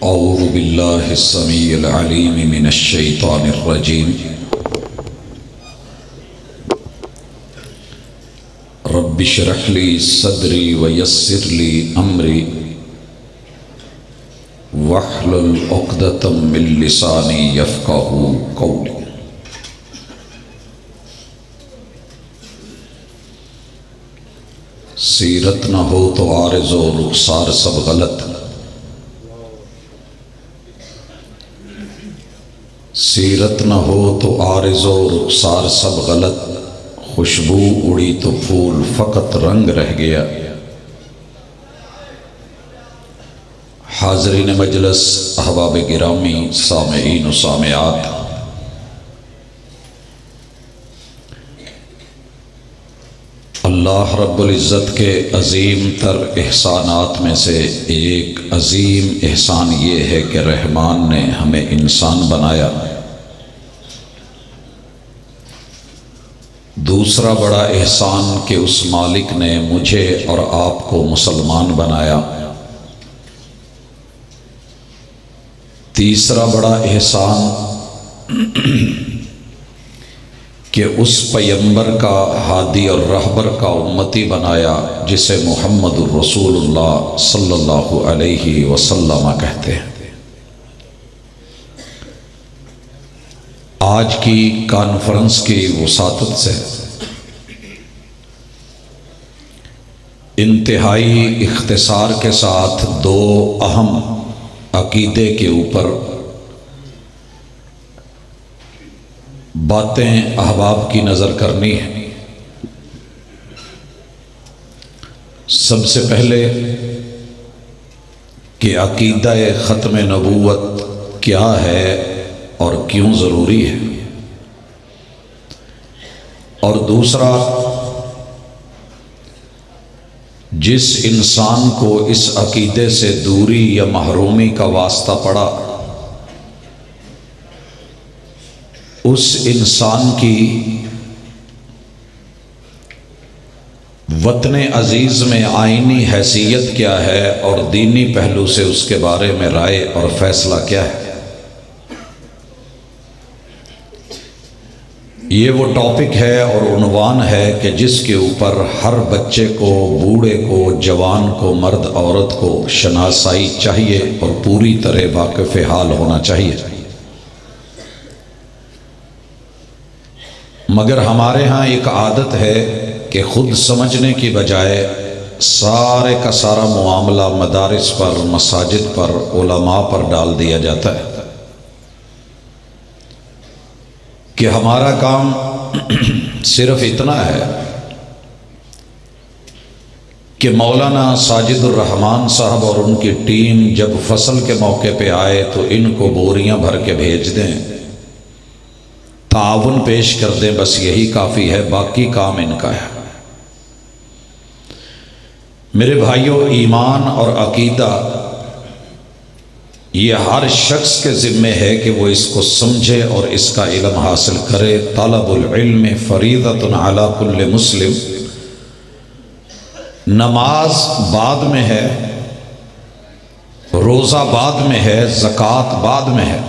اعوذ باللہ السمیع العلیم من الشیطان الرجیم رب اشرح لی صدری ویسر لی امری واحلل عقدۃ من لسانی یفقہوا قولی۔ سیرت نہ ہو تو عارض و رخسار سب غلط، سیرت نہ ہو تو عارض و رخسار سب غلط، خوشبو اڑی تو پھول فقط رنگ رہ گیا۔ حاضرین مجلس، احباب گرامی، سامعین و سامعات، اللہ رب العزت کے عظیم تر احسانات میں سے ایک عظیم احسان یہ ہے کہ رحمان نے ہمیں انسان بنایا۔ دوسرا بڑا احسان کہ اس مالک نے مجھے اور آپ کو مسلمان بنایا۔ تیسرا بڑا احسان کہ اس پیغمبر کا ہادی اور رہبر کا امتی بنایا جسے محمد الرسول اللہ صلی اللہ علیہ وسلم کہتے ہیں۔ آج کی کانفرنس کی وساطت سے انتہائی اختصار کے ساتھ دو اہم عقیدے کے اوپر باتیں احباب کی نظر کرنی ہے۔ سب سے پہلے کہ عقیدہ ختم نبوت کیا ہے اور کیوں ضروری ہے، اور دوسرا جس انسان کو اس عقیدے سے دوری یا محرومی کا واسطہ پڑا اس انسان کی وطن عزیز میں آئینی حیثیت کیا ہے اور دینی پہلو سے اس کے بارے میں رائے اور فیصلہ کیا ہے۔ یہ وہ ٹاپک ہے اور عنوان ہے کہ جس کے اوپر ہر بچے کو، بوڑھے کو، جوان کو، مرد عورت کو شناسائی چاہیے اور پوری طرح واقف حال ہونا چاہیے۔ مگر ہمارے ہاں ایک عادت ہے کہ خود سمجھنے کی بجائے سارے کا سارا معاملہ مدارس پر، مساجد پر، علماء پر ڈال دیا جاتا ہے کہ ہمارا کام صرف اتنا ہے کہ مولانا ساجد الرحمان صاحب اور ان کی ٹیم جب فصل کے موقع پہ آئے تو ان کو بوریاں بھر کے بھیج دیں، تعاون پیش کر دیں، بس یہی کافی ہے، باقی کام ان کا ہے۔ میرے بھائیوں، ایمان اور عقیدہ یہ ہر شخص کے ذمے ہے کہ وہ اس کو سمجھے اور اس کا علم حاصل کرے۔ طلب العلم فریضۃ علی کل مسلم۔ نماز بعد میں ہے، روزہ بعد میں ہے، زکوٰۃ بعد میں ہے،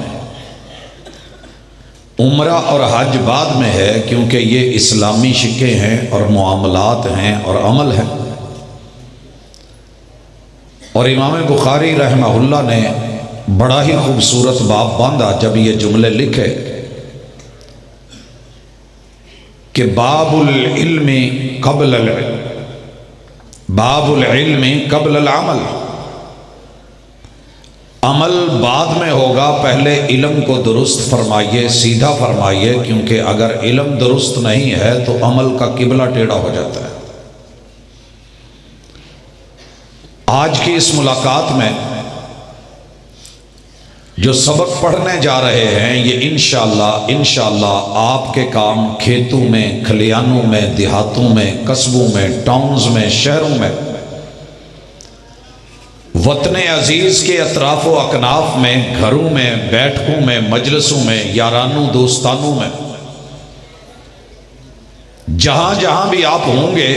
عمرہ اور حج بعد میں ہے، کیونکہ یہ اسلامی شکیں ہیں اور معاملات ہیں اور عمل ہے۔ اور امام بخاری رحمہ اللہ نے بڑا ہی خوبصورت باب باندھا جب یہ جملے لکھے کہ باب العلم قبل العلم، باب العلم قبل العمل۔ عمل بعد میں ہوگا، پہلے علم کو درست فرمائیے، سیدھا فرمائیے، کیونکہ اگر علم درست نہیں ہے تو عمل کا قبلہ ٹیڑھا ہو جاتا ہے۔ آج کی اس ملاقات میں جو سبق پڑھنے جا رہے ہیں یہ انشاءاللہ آپ کے کام کھیتوں میں، کھلیانوں میں، دیہاتوں میں، قصبوں میں، ٹاؤنز میں، شہروں میں، وطن عزیز کے اطراف و اکناف میں، گھروں میں، بیٹھکوں میں، مجلسوں میں، یارانوں دوستانوں میں، جہاں جہاں بھی آپ ہوں گے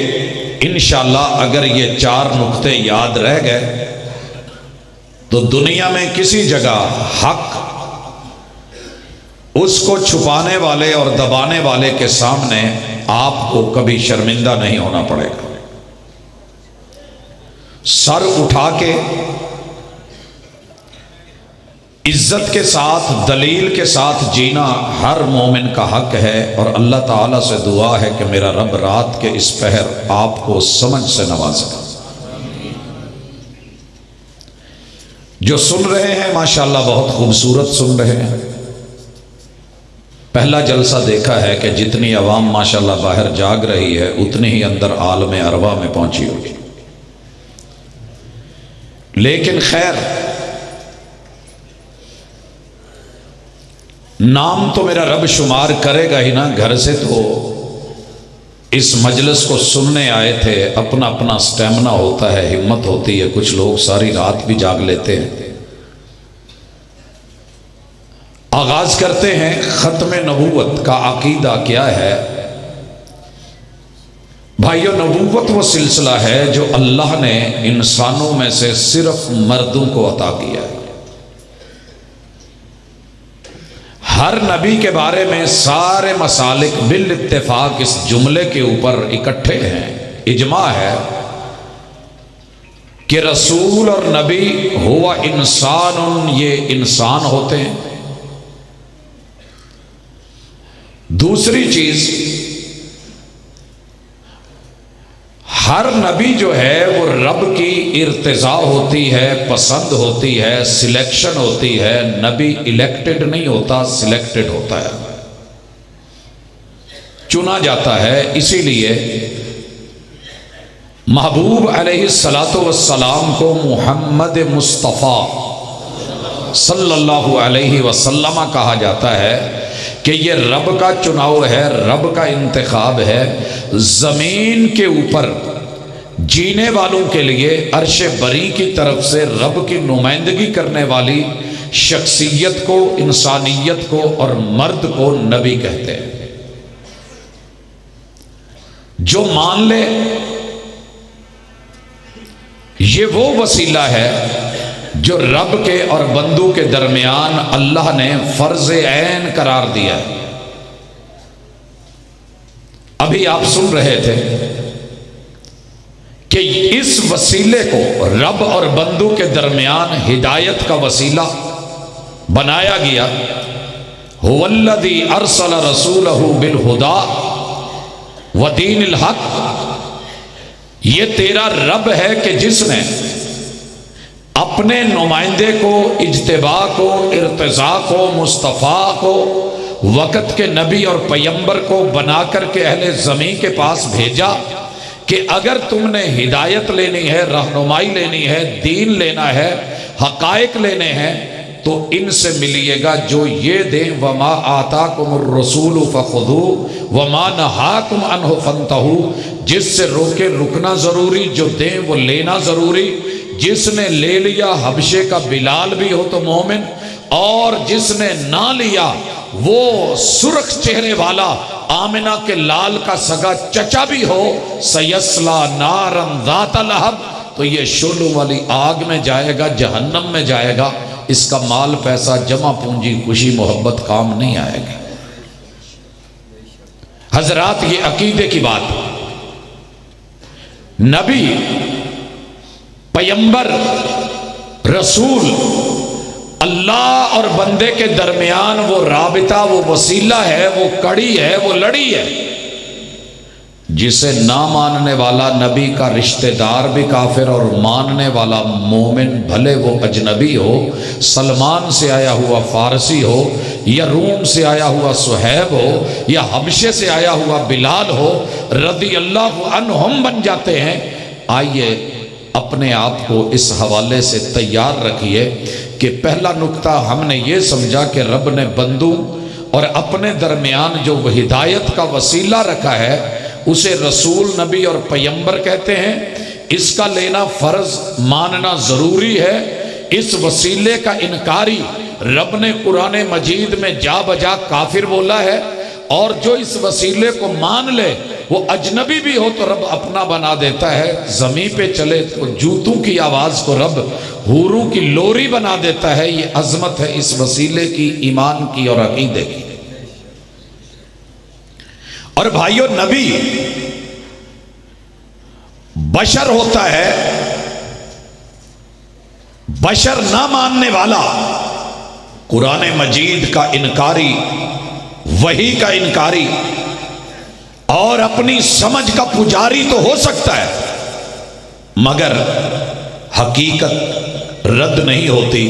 انشاءاللہ اگر یہ 4 نقطے یاد رہ گئے تو دنیا میں کسی جگہ حق اس کو چھپانے والے اور دبانے والے کے سامنے آپ کو کبھی شرمندہ نہیں ہونا پڑے گا۔ سر اٹھا کے عزت کے ساتھ دلیل کے ساتھ جینا ہر مومن کا حق ہے، اور اللہ تعالیٰ سے دعا ہے کہ میرا رب رات کے اس پہر آپ کو سمجھ سے نوازے۔ جو سن رہے ہیں ماشاءاللہ بہت خوبصورت سن رہے ہیں۔ پہلا جلسہ دیکھا ہے کہ جتنی عوام ماشاءاللہ باہر جاگ رہی ہے اتنی ہی اندر عالم ارواح میں پہنچی ہوگی، لیکن خیر نام تو میرا رب شمار کرے گا ہی نا۔ گھر سے تو اس مجلس کو سننے آئے تھے، اپنا اپنا سٹیمنا ہوتا ہے، ہمت ہوتی ہے، کچھ لوگ ساری رات بھی جاگ لیتے ہیں۔ آغاز کرتے ہیں۔ ختم نبوت کا عقیدہ کیا ہے؟ بھائیو، نبوت وہ سلسلہ ہے جو اللہ نے انسانوں میں سے صرف مردوں کو عطا کیا ہے۔ ہر نبی کے بارے میں سارے مسالک بالاتفاق اس جملے کے اوپر اکٹھے ہیں، اجماع ہے کہ رسول اور نبی ہوا انسان، یہ انسان ہوتے ہیں۔ دوسری چیز، ہر نبی جو ہے وہ رب کی ارتضاء ہوتی ہے، پسند ہوتی ہے، سلیکشن ہوتی ہے۔ نبی الیکٹڈ نہیں ہوتا، سلیکٹڈ ہوتا ہے، چنا جاتا ہے۔ اسی لیے محبوب علیہ السلام کو محمد مصطفیٰ صلی اللہ علیہ وسلم کہا جاتا ہے کہ یہ رب کا چناؤ ہے، رب کا انتخاب ہے۔ زمین کے اوپر جینے والوں کے لیے عرش بری کی طرف سے رب کی نمائندگی کرنے والی شخصیت کو، انسانیت کو اور مرد کو نبی کہتے ہیں۔ جو مان لے یہ وہ وسیلہ ہے جو رب کے اور بندوں کے درمیان اللہ نے فرض عین قرار دیا ہے۔ ابھی آپ سن رہے تھے کہ اس وسیلے کو رب اور بندوں کے درمیان ہدایت کا وسیلہ بنایا گیا۔ هو الذی ارسل رسولہ بالہدی ودین الحق، یہ تیرا رب ہے کہ جس نے اپنے نمائندے کو، اجتباء کو، ارتضاء کو، مصطفیٰ کو، وقت کے نبی اور پیمبر کو بنا کر کے اہل زمین کے پاس بھیجا کہ اگر تم نے ہدایت لینی ہے، رہنمائی لینی ہے، دین لینا ہے، حقائق لینے ہیں، تو ان سے ملیے گا جو یہ دیں۔ وما آتاکم الرسول فخذوہ وما نہاکم عنہ فانتہوا، جس سے روکے رکنا ضروری، جو دیں وہ لینا ضروری۔ جس نے لے لیا حبشے کا بلال بھی ہو تو مومن، اور جس نے نہ لیا وہ سرخ چہرے والا آمنہ کے لال کا سگا چچا بھی ہو، سیسلا نارن ذات لہب، تو یہ شعلوں والی آگ میں جائے گا، جہنم میں جائے گا۔ اس کا مال پیسہ جمع پونجی خوشی محبت کام نہیں آئے گا۔ حضرات یہ عقیدے کی بات، نبی، پیمبر، رسول، اللہ اور بندے کے درمیان وہ رابطہ، وہ وسیلہ ہے، وہ کڑی ہے، وہ لڑی ہے۔ جسے نہ ماننے والا نبی کا رشتہ دار بھی کافر، اور ماننے والا مومن بھلے وہ اجنبی ہو، سلمان سے آیا ہوا فارسی ہو، یا روم سے آیا ہوا صہیب ہو، یا حبشے سے آیا ہوا بلال ہو، رضی اللہ عنہم بن جاتے ہیں۔ آئیے اپنے آپ کو اس حوالے سے تیار رکھیے کہ پہلا نکتہ ہم نے یہ سمجھا کہ رب نے بندوں اور اپنے درمیان جو وہ ہدایت کا وسیلہ رکھا ہے اسے رسول، نبی اور پیمبر کہتے ہیں۔ اس کا لینا فرض، ماننا ضروری ہے۔ اس وسیلے کا انکاری رب نے قرآن مجید میں جا بجا کافر بولا ہے، اور جو اس وسیلے کو مان لے وہ اجنبی بھی ہو تو رب اپنا بنا دیتا ہے۔ زمین پہ چلے تو جوتوں کی آواز کو رب حوروں کی لوری بنا دیتا ہے، یہ عظمت ہے اس وسیلے کی، ایمان کی اور عقیدے کی۔ اور بھائیو، نبی بشر ہوتا ہے، بشر نہ ماننے والا، قرآن مجید کا انکاری، وحی کا انکاری اور اپنی سمجھ کا پجاری تو ہو سکتا ہے، مگر حقیقت رد نہیں ہوتی۔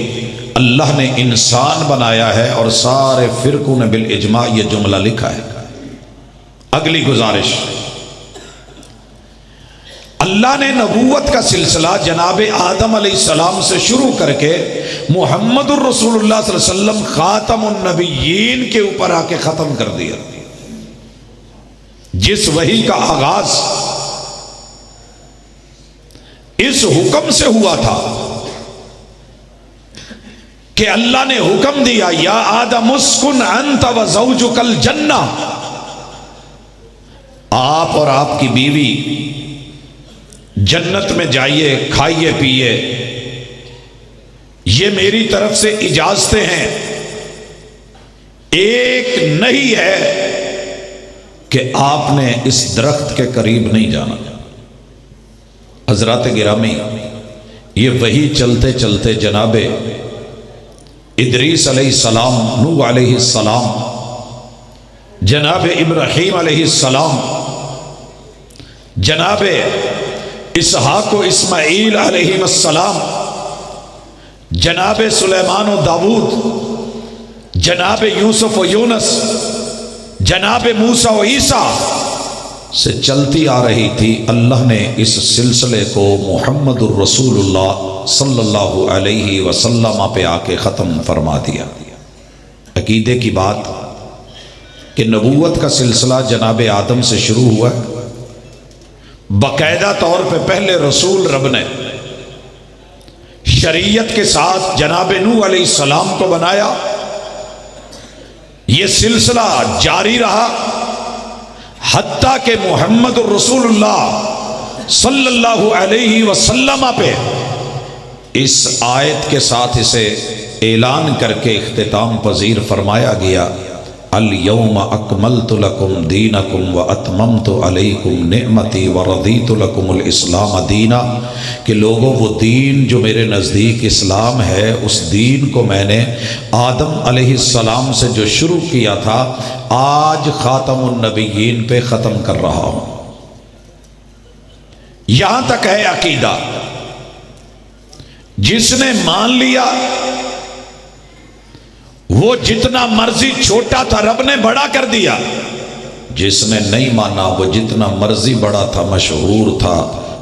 اللہ نے انسان بنایا ہے اور سارے فرقوں نے بالاجماع یہ جملہ لکھا ہے۔ اگلی گزارش، اللہ نے نبوت کا سلسلہ جناب آدم علیہ السلام سے شروع کر کے محمد الرسول اللہ صلی اللہ علیہ وسلم خاتم النبیین کے اوپر آ کے ختم کر دیا۔ جس وحی کا آغاز اس حکم سے ہوا تھا کہ اللہ نے حکم دیا، یا آدم اسکن انت وزوجک الجنہ، آپ اور آپ کی بیوی جنت میں جائیے، کھائیے پیئے، یہ میری طرف سے اجازتیں ہیں، ایک نہیں ہے کہ آپ نے اس درخت کے قریب نہیں جانا۔ حضرات گرامی، یہ وہی چلتے چلتے جناب ادریس علیہ السلام، نوح علیہ السلام، جناب ابراہیم علیہ السلام، جناب اسحاق و اسماعیل علیہ السلام، جناب سلیمان و داود، جناب یوسف و یونس، جناب موسیٰ و عیسیٰ سے چلتی آ رہی تھی۔ اللہ نے اس سلسلے کو محمد الرسول اللہ صلی اللہ علیہ وسلم پہ آ کے ختم فرما دیا۔ عقیدے کی بات کہ نبوت کا سلسلہ جناب آدم سے شروع ہوا ہے، باقاعدہ طور پہ پہلے رسول رب نے شریعت کے ساتھ جناب نوح علیہ السلام کو بنایا، یہ سلسلہ جاری رہا حتیٰ کہ محمد الرسول اللہ صلی اللہ علیہ وسلم پہ اس آیت کے ساتھ اسے اعلان کر کے اختتام پذیر فرمایا گیا، الیوم اکملت لکم دینکم واتممت علیکم نعمتی ورضیت لکم الاسلام دینا، کہ لوگوں وہ دین جو میرے نزدیک اسلام ہے، اس دین کو میں نے آدم علیہ السلام سے جو شروع کیا تھا آج خاتم النبیین پہ ختم کر رہا ہوں۔ یہاں تک ہے عقیدہ۔ جس نے مان لیا وہ جتنا مرضی چھوٹا تھا رب نے بڑا کر دیا، جس نے نہیں مانا وہ جتنا مرضی بڑا تھا، مشہور تھا،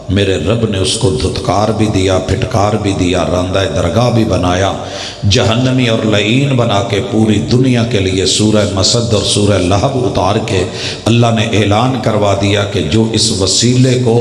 میرے رب نے اس کو دھتکار بھی دیا، پھٹکار بھی دیا، راندہ درگاہ بھی بنایا، جہنمی اور لعین بنا کے پوری دنیا کے لیے سورہ مسد اور سورہ لہب اتار کے اللہ نے اعلان کروا دیا کہ جو اس وسیلے کو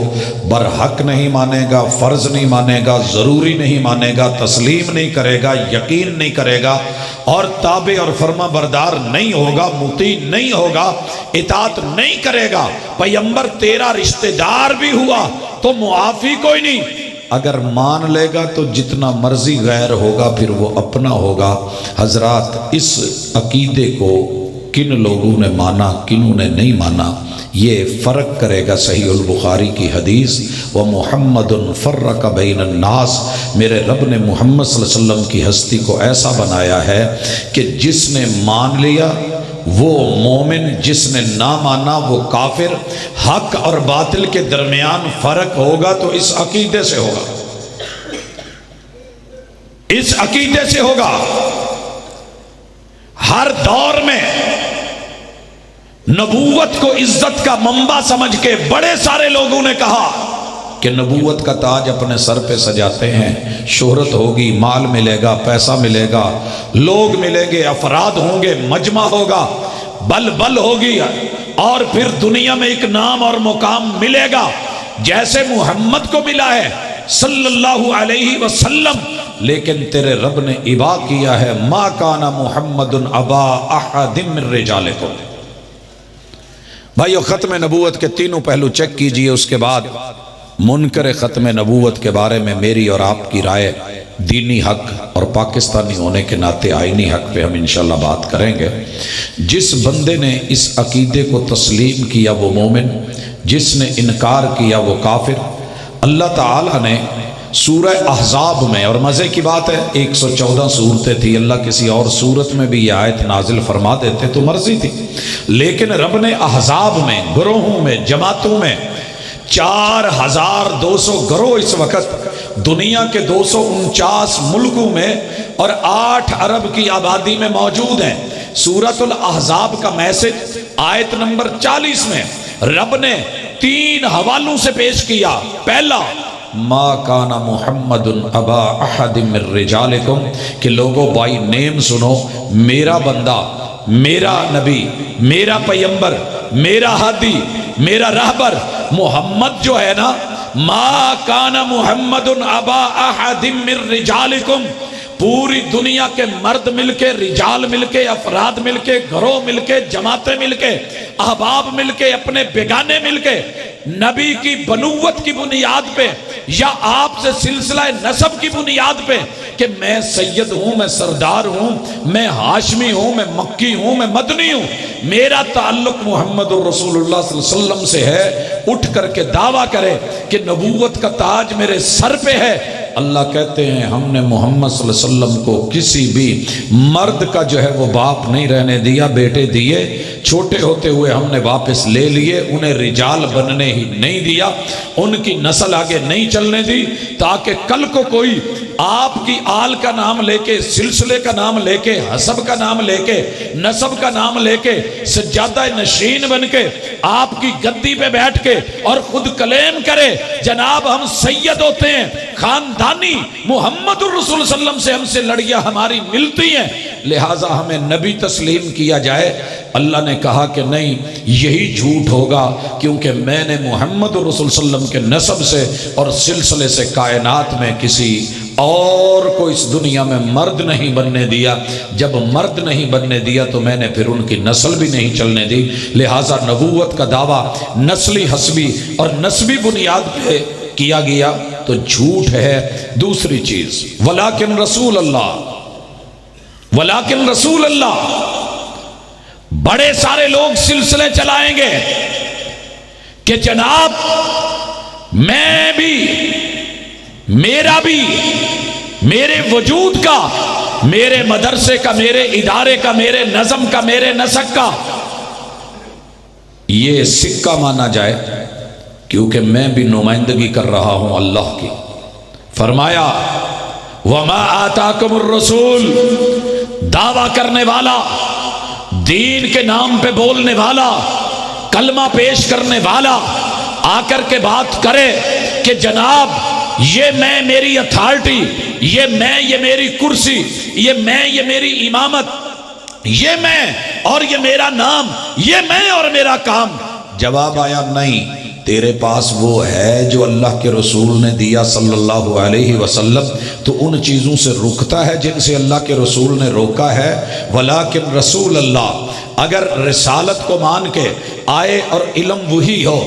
برحق نہیں مانے گا، فرض نہیں مانے گا، ضروری نہیں مانے گا، تسلیم نہیں کرے گا، یقین نہیں کرے گا اور تابع اور فرما بردار نہیں ہوگا، مطیع نہیں ہوگا، اطاعت نہیں کرے گا، پیغمبر تیرا رشتہ دار بھی ہوا تو معافی کوئی نہیں۔ اگر مان لے گا تو جتنا مرضی غیر ہوگا پھر وہ اپنا ہوگا۔ حضرات، اس عقیدے کو کن لوگوں نے مانا، کنوں نے نہیں مانا، یہ فرق کرے گا صحیح البخاری کی حدیث، وَمُحَمَّدٌ فَرَّقَ بَيْنَ النَّاسِ، میرے رب نے محمد صلی اللہ علیہ وسلم کی ہستی کو ایسا بنایا ہے کہ جس نے مان لیا وہ مومن، جس نے نہ مانا وہ کافر۔ حق اور باطل کے درمیان فرق ہوگا تو اس عقیدے سے ہوگا، اس عقیدے سے ہوگا۔ ہر دور میں نبوت کو عزت کا منبع سمجھ کے بڑے سارے لوگوں نے کہا کہ نبوت کا تاج اپنے سر پہ سجاتے ہیں، شہرت ہوگی، مال ملے گا، پیسہ ملے گا، لوگ ملیں گے، افراد ہوں گے، مجمع ہوگا، بل ہوگی، اور پھر دنیا میں ایک نام اور مقام ملے گا جیسے محمد کو ملا ہے صلی اللہ علیہ وسلم۔ لیکن تیرے رب نے ابا کیا ہے، ما کان محمد ابا احد من رجالکم۔ بھائیو، ختم نبوت کے تینوں پہلو چیک کیجئے، اس کے بعد मुनकर ख़त्म नबूवत के बारे में मेरी और आपकी राय दीनी हक और पाकिस्तानी होने के नाते आईनी हक पे हम इंशाल्लाह बात करेंगे। जिस बंदे ने इस अकीदे को तस्लीम किया वो मोमिन, जिसने इनकार किया वो काफिर। अल्लाह ताला ने सूरह अहज़ाब में, और मज़े की बात है 114 सूरतें थी, अल्लाह किसी और सूरत में भी ये आयत नाजिल फरमा देते तो मर्जी थी, लेकिन रब ने अहज़ाब में, ग्रोहों में, जमातों में 4200 ग्रोह इस वक़्त दुनिया के 249 मुल्कों में और 8 अरब की आबादी में मौजूद हैं। सूरतुल अहज़ाब का मैसेज आयत नंबर 40 में रब ने 3 हवालों से पेश किया। पहला, मा काना मुहम्मदुन अबा अहदिम मिर रिजालिकुम, कि लोगों बाई नेम सुनो, मेरा बंदा, मेरा नबी, मेरा पैगंबर, मेरा हादी, मेरा रहबर मोहम्मद जो है ना, मा काना मुहम्मदुन अबा अहदिम मिर रिजालिकुम, पूरी दुनिया के मर्द मिलके, रिजाल मिलके, अफराद मिलके, घरों मिलके, जमातें मिलके, अहबाब मिलके, अपने बेगाने मिलके नबी की बनुवत की बुनियाद पे या आपसे सिलसिला नसब की बुनियाद पे कि मैं सैयद हूं, मैं सरदार हूं, मैं हाशमी हूं, मैं मक्की हूं, मैं मदनी हूं, मेरा ताल्लुक मोहम्मद रसूलुल्लाह सल्लल्लाहु अलैहि वसल्लम से है, उठ करके दावा करे कि नबूवत का ताज मेरे सर पे है। अल्लाह कहते हैं हमने मोहम्मद सल्लल्लाहु अलैहि वसल्लम को किसी भी मर्द का जो है वो बाप नहीं रहने दिया, बेटे दिए, छोटे होते हुए हमने वापस ले लिए, उन्हें रिजाल बनने ही नहीं दिया, उनकी नस्ल आगे नहीं चलने दी, ताकि कल को कोई आपकी आल का नाम लेके, सिलसिले का नाम लेके, हसब का नाम लेके, नसब का नाम लेके, सज्जादा नशीन बन के आपकी गद्दी पे बैठ के और खुद क्लेम करे जनाब हम सैयद होते हैं, खानदानी मोहम्मद रसूल सल्लम से हमसे लड़ियां हमारी मिलती हैं, लिहाजा हमें नबी तस्लीम किया जाए। अल्लाह ने कहा कि नहीं, यही झूठ होगा, क्योंकि मैंने मोहम्मद रसूल सल्लम के नसब से और सिलसिले से कायनात में किसी और को इस दुनिया में मर्द नहीं बनने दिया। जब मर्द नहीं बनने दिया तो मैंने फिर उनकी नस्ल भी नहीं चलने दी, लिहाजा नबूवत का दावा नस्ली हस्बी और नस्बी बुनियाद पे किया गया तो झूठ है। दूसरी चीज, वलाकिन रसूल अल्लाह, वलाकिन रसूल अल्लाह, बड़े सारे लोग सिलसिले चलाएंगे कि जनाब मैं भी, मेरा भी, मेरे वजूद का, मेरे मदरसे का, मेरे इदारे का, मेरे नज़म का, मेरे नसक का ये सिक्का माना जाए, क्योंकि मैं भी नुमाइंदगी कर रहा हूं अल्लाह की। फरमाया वमा आताकुमुर रसूल, दावा करने वाला, दीन के नाम पे बोलने वाला, कलमा पेश करने वाला आकर के बात करे कि जनाब ये मैं, मेरी अथॉरिटी, ये मैं, ये मेरी कुर्सी, ये मैं, ये मेरी इमामत, ये मैं और ये मेरा नाम, ये मैं और मेरा काम। जवाब आया नहीं, तेरे पास वो है जो अल्लाह के रसूल ने दिया सल्लल्लाहु अलैहि वसल्लम, तो उन चीज़ों से रुकता है जिनसे अल्लाह के रसूल ने रोका है। वलाकिन रसूल अल्लाह, अगर रिसालत को मान के आए और इल्म वही हो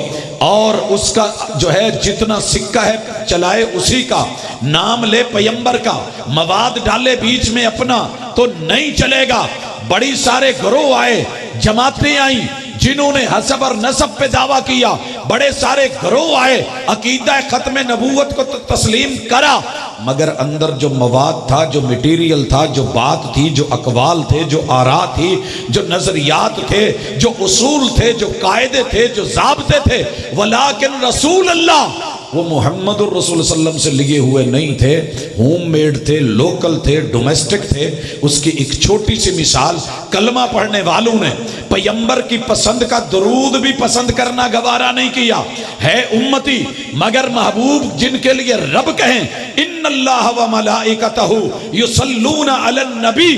और उसका जो है जितना सिक्का है चलाए उसी का, नाम ले पैगंबर का, मवाद डाले बीच में अपना, तो नहीं चलेगा। बड़ी सारे ग्रोह आए, जमातें आई जिन्होंने हसब और नसब पे दावा किया, बड़े सारे ग्रोह आए, अकीदा खत्म नबूवत को तस्लीम करा, मगर अंदर जो मवाद था, जो मटीरियल था, जो बात थी, जो अकवाल थे, जो आरा थी, जो नजरियात थे, जो उसूल थे, जो कायदे थे, जो ज़ाब्ते थे, वलाकिन रसूल अल्लाह, वो मोहम्मद रसूल सल्लम से लिए हुए नहीं थे, होम मेड थे, लोकल थे, डोमेस्टिक थे। उसकी एक छोटी सी मिसाल, कलमा पढ़ने वालों ने पैगंबर की पसंद का दरूद भी पसंद करना गवारा नहीं किया है उम्मती, मगर महबूब जिनके लिए रब कहें इन्नल्लाह व मलाइकतहु युसल्लूना अलन नबी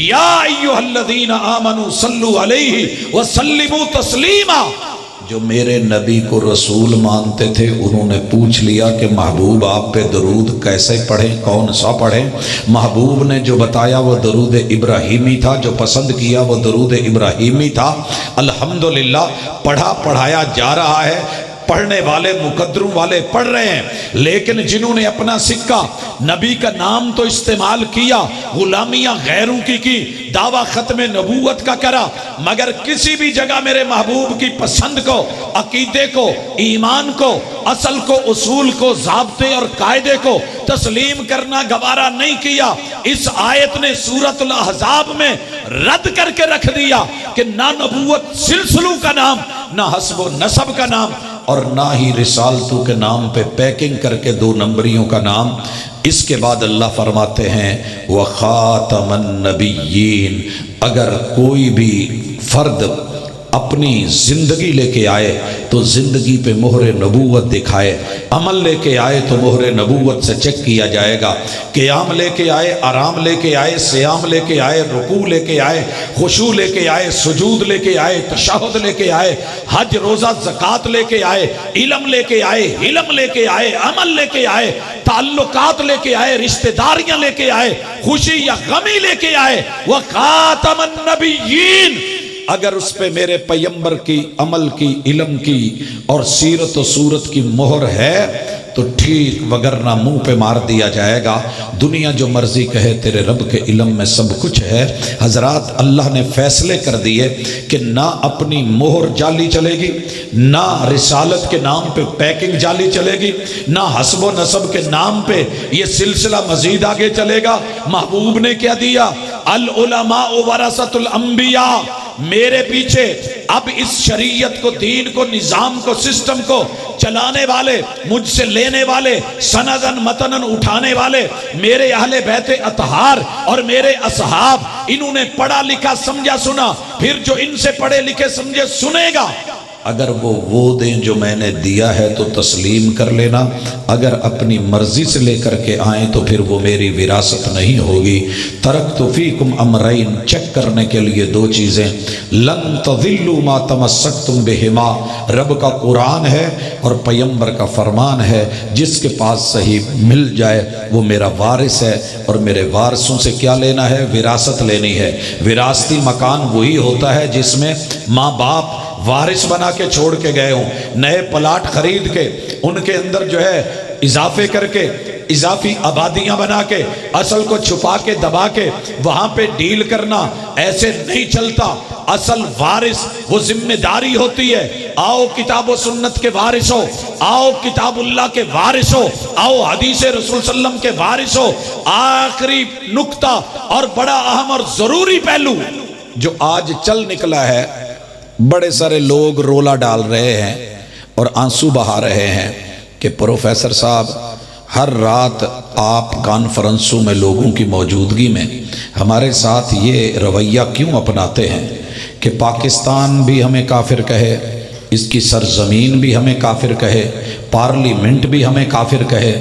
या अय्युहल्लज़ीना आमनू सल्लू अलैहि व सल्लिमू तस्लीमा, जो मेरे नबी को रसूल मानते थे उन्होंने पूछ लिया कि महबूब आप पे दरूद कैसे पढ़ें, कौन सा पढ़ें। महबूब ने जो बताया वो दरूद इब्राहीमी था, जो पसंद किया वो दरूद इब्राहीमी था। अल्हम्दुलिल्लाह पढ़ा पढ़ाया जा रहा है। पढ़ने वाले मुकद्दरों वाले पढ़ रहे हैं, लेकिन जिन्होंने अपना सिक्का नबी का नाम तो इस्तेमाल किया, गुलामियां गैरों की दावा खत्म नबूवत का करा, मगर किसी भी जगह मेरे महबूब की पसंद को, अकीदे को, ईमान को, असल को, उसूल को, ज़ाब्ते और कायदे को तस्लीम करना गवारा नहीं किया। इस आयत ने सूरतुल अहज़ाब में रद्द करके रख दिया कि ना नबूवत सिलसिलों का नाम, ना हस्ब नसब का नाम, और ना ही रिसालतों के नाम पे पैकिंग करके 2 नंबरियों का नाम। इसके बाद अल्लाह फरमाते हैं व खातमन नबिय्यीन, अगर कोई भी फर्द अपनी जिंदगी लेके आए तो जिंदगी पे मोहरे नबूवत दिखाए, अमल लेके आए तो मोहरे नबूवत से चेक किया जाएगा। क़याम लेके आए, आराम लेके आए, सियाम लेके आए, रुकू लेके आए, खुशू लेके आए, सुजूद लेके आए, तशहुद लेके आए, हज रोज़ा ज़कात लेके आए, इल्म लेके आए, हिल्म लेके आए, अमल लेके आए, ताल्लुकात लेके आए, रिश्तेदारियां लेके आए, खुशी या गमी लेके आए, व खातमन नबिय्यीन, अगर उस पे मेरे पैगंबर की, अमल की, इल्म की और सीरत व सूरत की मोहर है तो ठीक, वगरना मुंह पे मार दिया जाएगा। दुनिया जो मर्जी कहे तेरे रब के इल्म में सब कुछ है। हजरात, अल्लाह ने फैसले कर दिए कि ना अपनी मोहर जाली चलेगी, ना रिसालत के नाम पे पैकिंग जाली चलेगी, ना हस्ब नसब के नाम पे ये सिलसिला मजीद आगे चलेगा। महबूब ने क्या दिया? अल उलमा वरसतुल अंबिया, मेरे पीछे अब इस शरीयत को, दीन को, निजाम को, सिस्टम को चलाने वाले, मुझसे लेने वाले, सनदन मतनन उठाने वाले मेरे अहले बैते अतहार और मेरे असहाब, इन्होंने पढ़ा लिखा समझा सुना, फिर जो इनसे पढ़े लिखे समझे सुनेगा, अगर वो दें जो मैंने दिया है तो तस्लीम कर लेना, अगर अपनी मर्जी से लेकर के आए तो फिर वो मेरी विरासत नहीं होगी। तरक्तु फीकुम अमरैन, चेक करने के लिए 2 चीज़ें, लन तज़िल्लु मा तमस्सक्तुम बिहिमा, रब का कुरान है और पैगंबर का फरमान है, जिसके पास सही मिल जाए वो मेरा वारिस है। और मेरे वारिसों से क्या लेना है? विरासत लेनी है। विरासती मकान वही होता है जिसमें माँ बाप वारिस बना के छोड़ के गए हों, नए प्लाट खरीद के उनके अंदर जो है इजाफे करके इजाफी आबादियां बना के असल को छुपा के दबा के वहां पे डील करना, ऐसे नहीं चलता। असल वारिस वो जिम्मेदारी होती है। आओ किताब व सुन्नत के वारिस हो, आओ किताबुल्लाह के वारिस हो, आओ हदीस रसूल सल्लम के वारिस हो। आखिरी नुक्ता और बड़ा अहम और जरूरी पहलू जो आज चल निकला है, बड़े सारे लोग रोला डाल रहे हैं और आंसू बहा रहे हैं कि प्रोफेसर साहब हर रात आप कॉन्फ्रेंसों में लोगों की मौजूदगी में हमारे साथ ये रवैया क्यों अपनाते हैं कि पाकिस्तान भी हमें काफिर कहे, इसकी सरजमीन भी हमें काफिर कहे, पार्लियामेंट भी हमें काफिर कहे,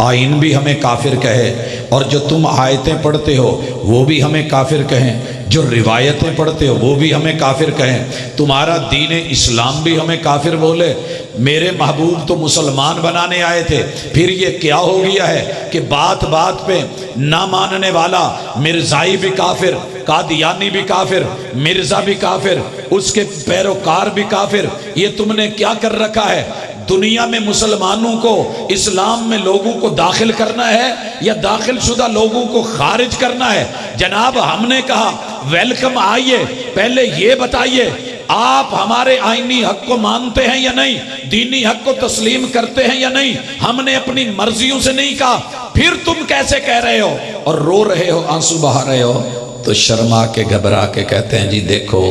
आइन भी हमें काफिर कहे, और जो तुम आयतें पढ़ते हो वो भी हमें काफिर कहें, जो रिवायतें पढ़ते हो वो भी हमें काफिर कहें, तुम्हारा दीन इस्लाम भी हमें काफिर बोले। मेरे महबूब तो मुसलमान बनाने आए थे, फिर ये क्या हो गया है कि बात बात पे ना मानने वाला मिर्जाई भी काफिर, कादियानी भी काफिर, मिर्जा भी काफिर, उसके पैरोकार भी काफिर। ये तुमने क्या कर रखा है? दुनिया में मुसलमानों को, इस्लाम में लोगों को दाखिल करना है या दाखिल शुदा लोगों को खारिज करना है? जनाब, हमने कहा वेलकम, आइए, पहले ये बताइए आप हमारे आईनी हक को मानते हैं या नहीं, दीनी हक को तस्लीम करते हैं या नहीं? हमने अपनी मर्जियों से नहीं कहा, फिर तुम कैसे कह रहे हो और रो रहे हो, आंसू बहा रहे हो? तो शर्मा के घबरा के कहते हैं जी देखो,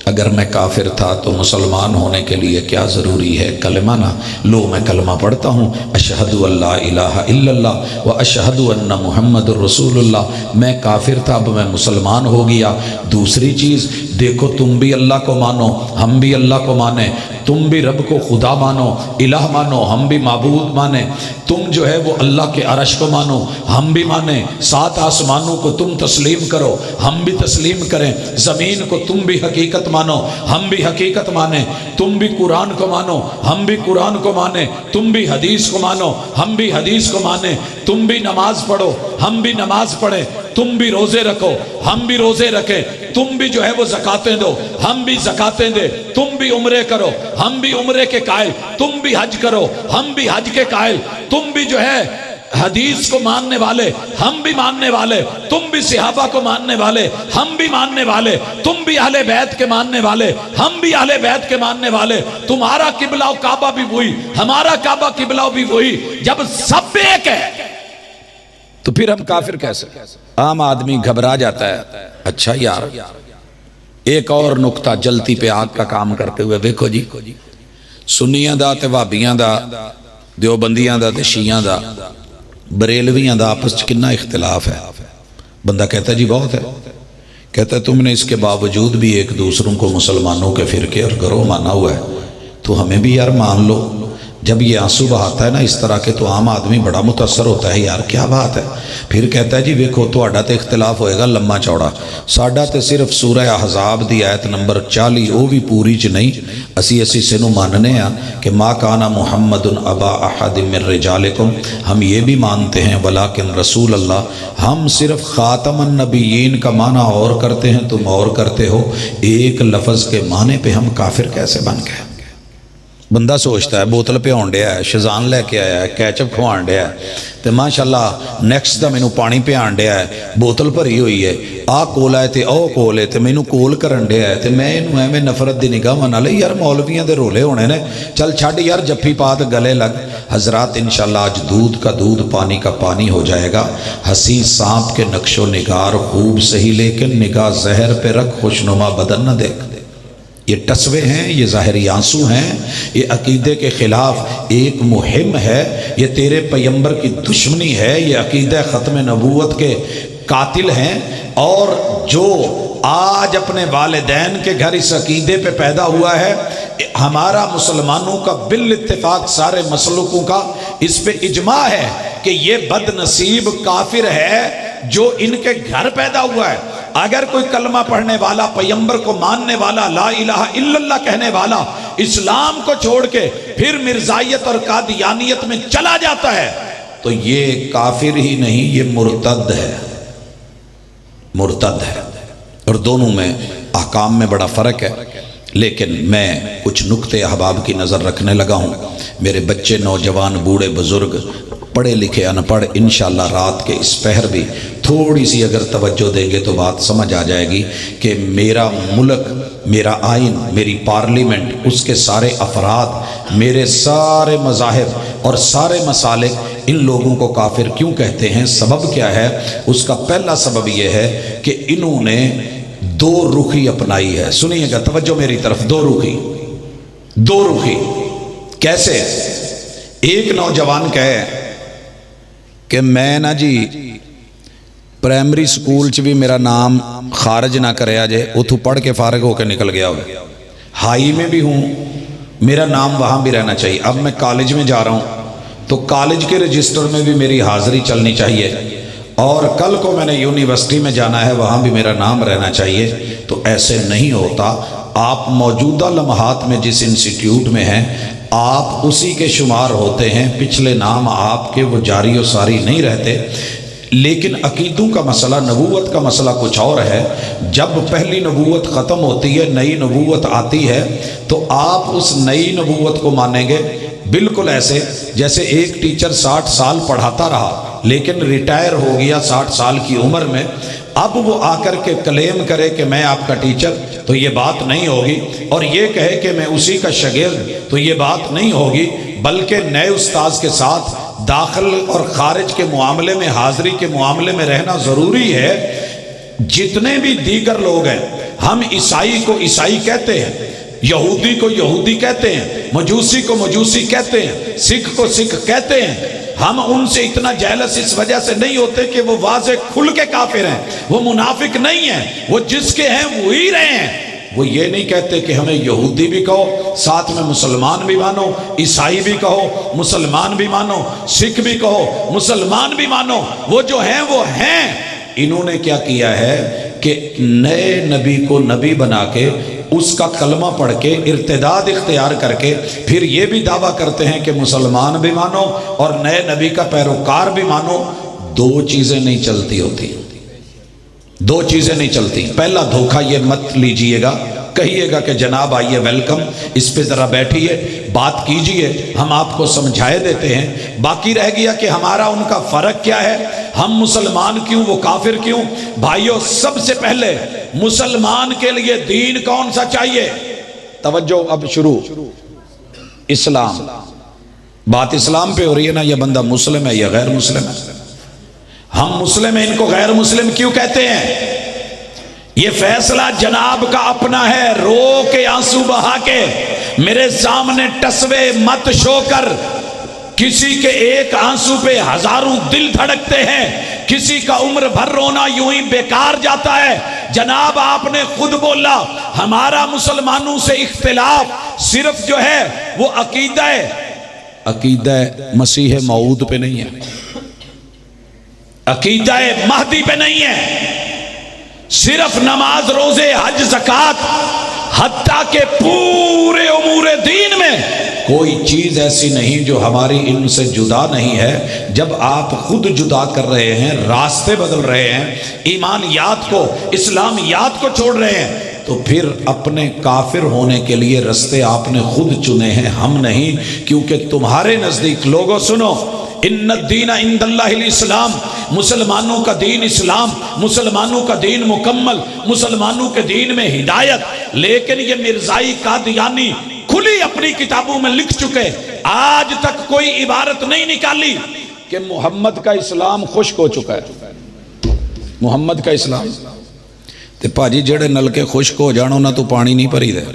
अगर मैं काफिर था तो मुसलमान होने के लिए क्या ज़रूरी है? कलमा ना। लो, मैं कलमा पढ़ता हूँ, अशहदु अल्ला इलाहा इल्लल्लाह व अशहदु अन्ना मुहम्मदुर रसूलुल्लाह। मैं काफिर था, अब मैं मुसलमान हो गया। दूसरी चीज़ देखो, तुम भी अल्लाह को मानो, हम भी अल्लाह को माने, तुम भी रब को खुदा मानो, इलाह मानो, हम भी माबूद माने, तुम जो है वो अल्लाह के अरश को मानो, हम भी माने, 7 आसमानों को तुम तस्लीम करो, हम भी तस्लीम करें, ज़मीन को तुम भी हकीकत मानो, हम भी हकीकत माने, तुम भी कुरान को मानो, हम भी कुरान को माने, तुम भी हदीस को मानो, हम भी हदीस को माने, तुम भी नमाज पढ़ो, हम भी नमाज पढ़े, तुम भी रोजे रखो, हम भी रोजे रखें, तुम भी जो है वो ज़कातें दो, हम भी ज़कातें दे, तुम भी उम्रे करो, हम भी उम्रे के कायल, तुम भी हज करो, हम भी हज के कायल, तुम भी जो है हदीस को मानने वाले, हम भी मानने वाले, तुम भी सहाबा को मानने वाले, हम भी मानने वाले, तुम भी अहले बैत के मानने वाले, हम भी अहले बैत के मानने वाले, तुम्हारा किबला काबा भी वही, हमारा काबा किबला भी वही। जब सब एक है तो फिर हम काफिर कैसे? आम आदमी घबरा जाता है। अच्छा यार, एक और नुक्ता जलती पे आग का काम करते हुए देखो जी, सुन्नियां दा ते वहाबियां दा, देवबंदियां दा ते शियां दा, बरेलवियां दा आपस च कितना इख्तिलाफ है। बंदा कहता जी बहुत है, कहता है तुमने इसके बावजूद भी एक दूसरों को मुसलमानों के फिरके और गरोह माना हुआ है, तो हमें भी यार मान लो। जब ये आंसू बहाता है ना इस तरह के, तो आम आदमी बड़ा मुतासर होता है, यार क्या बात है। फिर कहता है जी वेखो तुहाडा तो इख्तिलाफ होएगा लम्मा चौड़ा, साडा तो सिर्फ सूरह अहज़ाब दी आयत नंबर 40 वो भी पूरी च नहीं, असी सिनू मानने कि मा काना मुहम्मदुन अबा अहदिम मिन रिजालिकुम, हम ये भी मानते हैं वलाकिन रसूल अल्लाह। हम सिर्फ खातमन नबीयीन का माना और करते हैं, तुम और करते हो। एक लफ्ज़ के माने पे हम काफिर कैसे बन गए? बंदा सोचता है बोतल पियाउण डिया है, शजान लैके आया है, कैचअप खवाण डिया है, तो माशाअल्लाह नेक्स्ट दा मैनू पानी पियाण डिया है, बोतल भरी हुई है, आ कोल है तो ओ कोल है, तो मैनू कोल करन डिया है, तो मैं इनू एवें नफरत दी निगाह नाल यार मौलवियां दे रोले होने ने, चल छड़ यार जफ्फी पात गले लग। हजरात इंशाअल्लाह आज दूध का दूध पानी का पानी हो जाएगा। हंसी सांप के नक्शो निगार खूब सही, लेकिन निगाह जहर पे रख खुशनुमा बदन न देख। ये टसवे हैं, ये ज़ाहिरी आंसू हैं, ये अकीदे के ख़िलाफ़ एक मुहिम है, ये तेरे पैगंबर की दुश्मनी है, ये अकीदा ख़त्म नबूवत के कातिल हैं। और जो आज अपने वालिदैन के घर इस अकीदे पे पैदा हुआ है, हमारा मुसलमानों का बिल इत्तिफाक सारे मसलूकों का इस पे इजमा है कि ये बदनसीब काफिर है जो इनके घर पैदा हुआ है। अगर कोई कलमा पढ़ने वाला, पैगंबर को मानने वाला, ला इलाहा इल्लल्लाह कहने वाला इस्लाम को छोड़ के फिर मिर्जायत और कादियानियत में चला जाता है, तो ये काफिर ही नहीं, ये मुर्तद है, मुर्तद है। और दोनों में अहकाम में बड़ा फ़र्क है। लेकिन मैं कुछ नुक्ते अहबाब की नज़र रखने लगा हूँ। मेरे बच्चे, नौजवान, बूढ़े, बुज़ुर्ग, पढ़े लिखे, अनपढ़, इंशाअल्लाह रात के इस पहर भी थोड़ी सी अगर तवज्जो देंगे तो बात समझ आ जाएगी कि मेरा मुल्क, मेरा आइन, मेरी पार्लियामेंट, उसके सारे अफराद, मेरे सारे मज़ाहिब और सारे मसालिक इन लोगों को काफिर क्यों कहते हैं? सबब क्या है? उसका पहला सबब यह है कि इन्होंने दो रुखी अपनाई है। सुनिएगा, तवज्जो मेरी तरफ। दो रुखी, दो रुखी कैसे? एक नौजवान कहे कि मैं ना जी प्राइमरी स्कूल च भी मेरा नाम खारिज ना करे जे, उतों पढ़ के फारग होकर निकल गया हो, हाई में भी हूँ, मेरा नाम वहाँ भी रहना चाहिए। अब मैं कॉलेज में जा रहा हूँ तो कॉलेज के रजिस्टर में भी मेरी हाज़िरी चलनी चाहिए, और कल को मैंने यूनिवर्सिटी में जाना है, वहाँ भी मेरा नाम रहना चाहिए। तो ऐसे नहीं होता। आप मौजूदा लम्हात में जिस इंस्टीट्यूट में हैं, आप उसी के शुमार होते हैं, पिछले नाम आपके वो जारी और सारी नहीं रहते। लेकिन अकीदों का मसला, नबूवत का मसला कुछ और है। जब पहली नबूवत ख़त्म होती है, नई नबूवत आती है, तो आप उस नई नबूवत को मानेंगे बिल्कुल ऐसे जैसे एक टीचर 60 साल पढ़ाता रहा लेकिन रिटायर हो गया 60 साल की उम्र में, अब वो आकर के क्लेम करे कि मैं आपका टीचर, तो ये बात नहीं होगी। और ये कहे कि मैं उसी का शागिर्द, तो ये बात नहीं होगी। बल्कि नए उस्ताद के साथ दाखिल और खारिज के मामले में, हाज़िरी के मामले में रहना ज़रूरी है। जितने भी दीगर लोग हैं, हम ईसाई को ईसाई कहते हैं, यहूदी को यहूदी कहते हैं, मजूसी को मजूसी कहते हैं, सिख को सिख कहते हैं। हम उनसे इतना जेलस इस वजह से नहीं होते कि वो वाज़े खुल के काफिर हैं, वो मुनाफिक नहीं हैं, वो जिसके हैं वो ही रहे हैं। वो ये नहीं कहते कि हमें यहूदी भी कहो, साथ में मुसलमान भी मानो, ईसाई भी कहो, मुसलमान भी मानो, सिख भी कहो, मुसलमान भी मानो। वो जो हैं वो हैं। इन्होंने क्या किया है कि नए नबी को नबी बना के, उसका कलमा पढ़ के, इर्तिदाद इख्तियार करके, फिर ये भी दावा करते हैं कि मुसलमान भी मानो और नए नबी का पैरोकार भी मानो। दो चीज़ें नहीं चलती होती। दो चीजें नहीं चलती। पहला धोखा ये मत लीजिएगा, कहिएगा कि जनाब आइए, वेलकम, इस पे ज़रा बैठिए, बात कीजिए, हम आपको समझाए देते हैं। बाकी रह गया कि हमारा उनका फ़र्क क्या है, हम मुसलमान क्यों वो काफिर क्यों। भाइयों, सबसे पहले मुसलमान के लिए दीन कौन सा चाहिए? तवज्जो, अब शुरू, इस्लाम। बात इस्लाम पे हो रही है ना, यह बंदा मुस्लिम है या गैर मुस्लिम है। हम मुस्लिम हैं, इनको गैर मुस्लिम क्यों कहते हैं? ये फैसला जनाब का अपना है। रो के आंसू बहा के मेरे सामने टसवे मत शो कर। किसी के एक आंसू पे हजारों दिल धड़कते हैं, किसी का उम्र भर रोना यूं ही बेकार जाता है। जनाब आपने खुद बोला, हमारा मुसलमानों से इख्तिलाफ सिर्फ जो है वो अकीदा मसीह मऊद पे नहीं है, अकीदा महदी पे नहीं है, सिर्फ नमाज, रोजे, हज, ज़कात, हत्ता के पूरे उमूरे दीन में कोई चीज ऐसी नहीं जो हमारी इनसे जुदा नहीं है। जब आप खुद जुदा कर रहे हैं, रास्ते बदल रहे हैं, ईमानियात को, इस्लामियात को छोड़ रहे हैं, तो फिर अपने काफिर होने के लिए रास्ते आपने खुद चुने हैं, हम नहीं। क्योंकि तुम्हारे नजदीक, लोगों सुनो, इन्ना दीना इंदल्लाहिल इस्लाम, मुसलमानों का दीन इस्लाम, मुसलमानों का दीन मुकम्मल, मुसलमानों के दीन में हिदायत। लेकिन ये मिर्जाई कादियानी खुली अपनी किताबों में लिख चुके, आज तक कोई इबारत नहीं निकाली कि मुहम्मद का इस्लाम खुश्क हो चुका है। मुहम्मद का इस्लाम ते भाजी जेड़े नलके खुश्क हो जान उन्हां तो पानी नहीं भरी दे।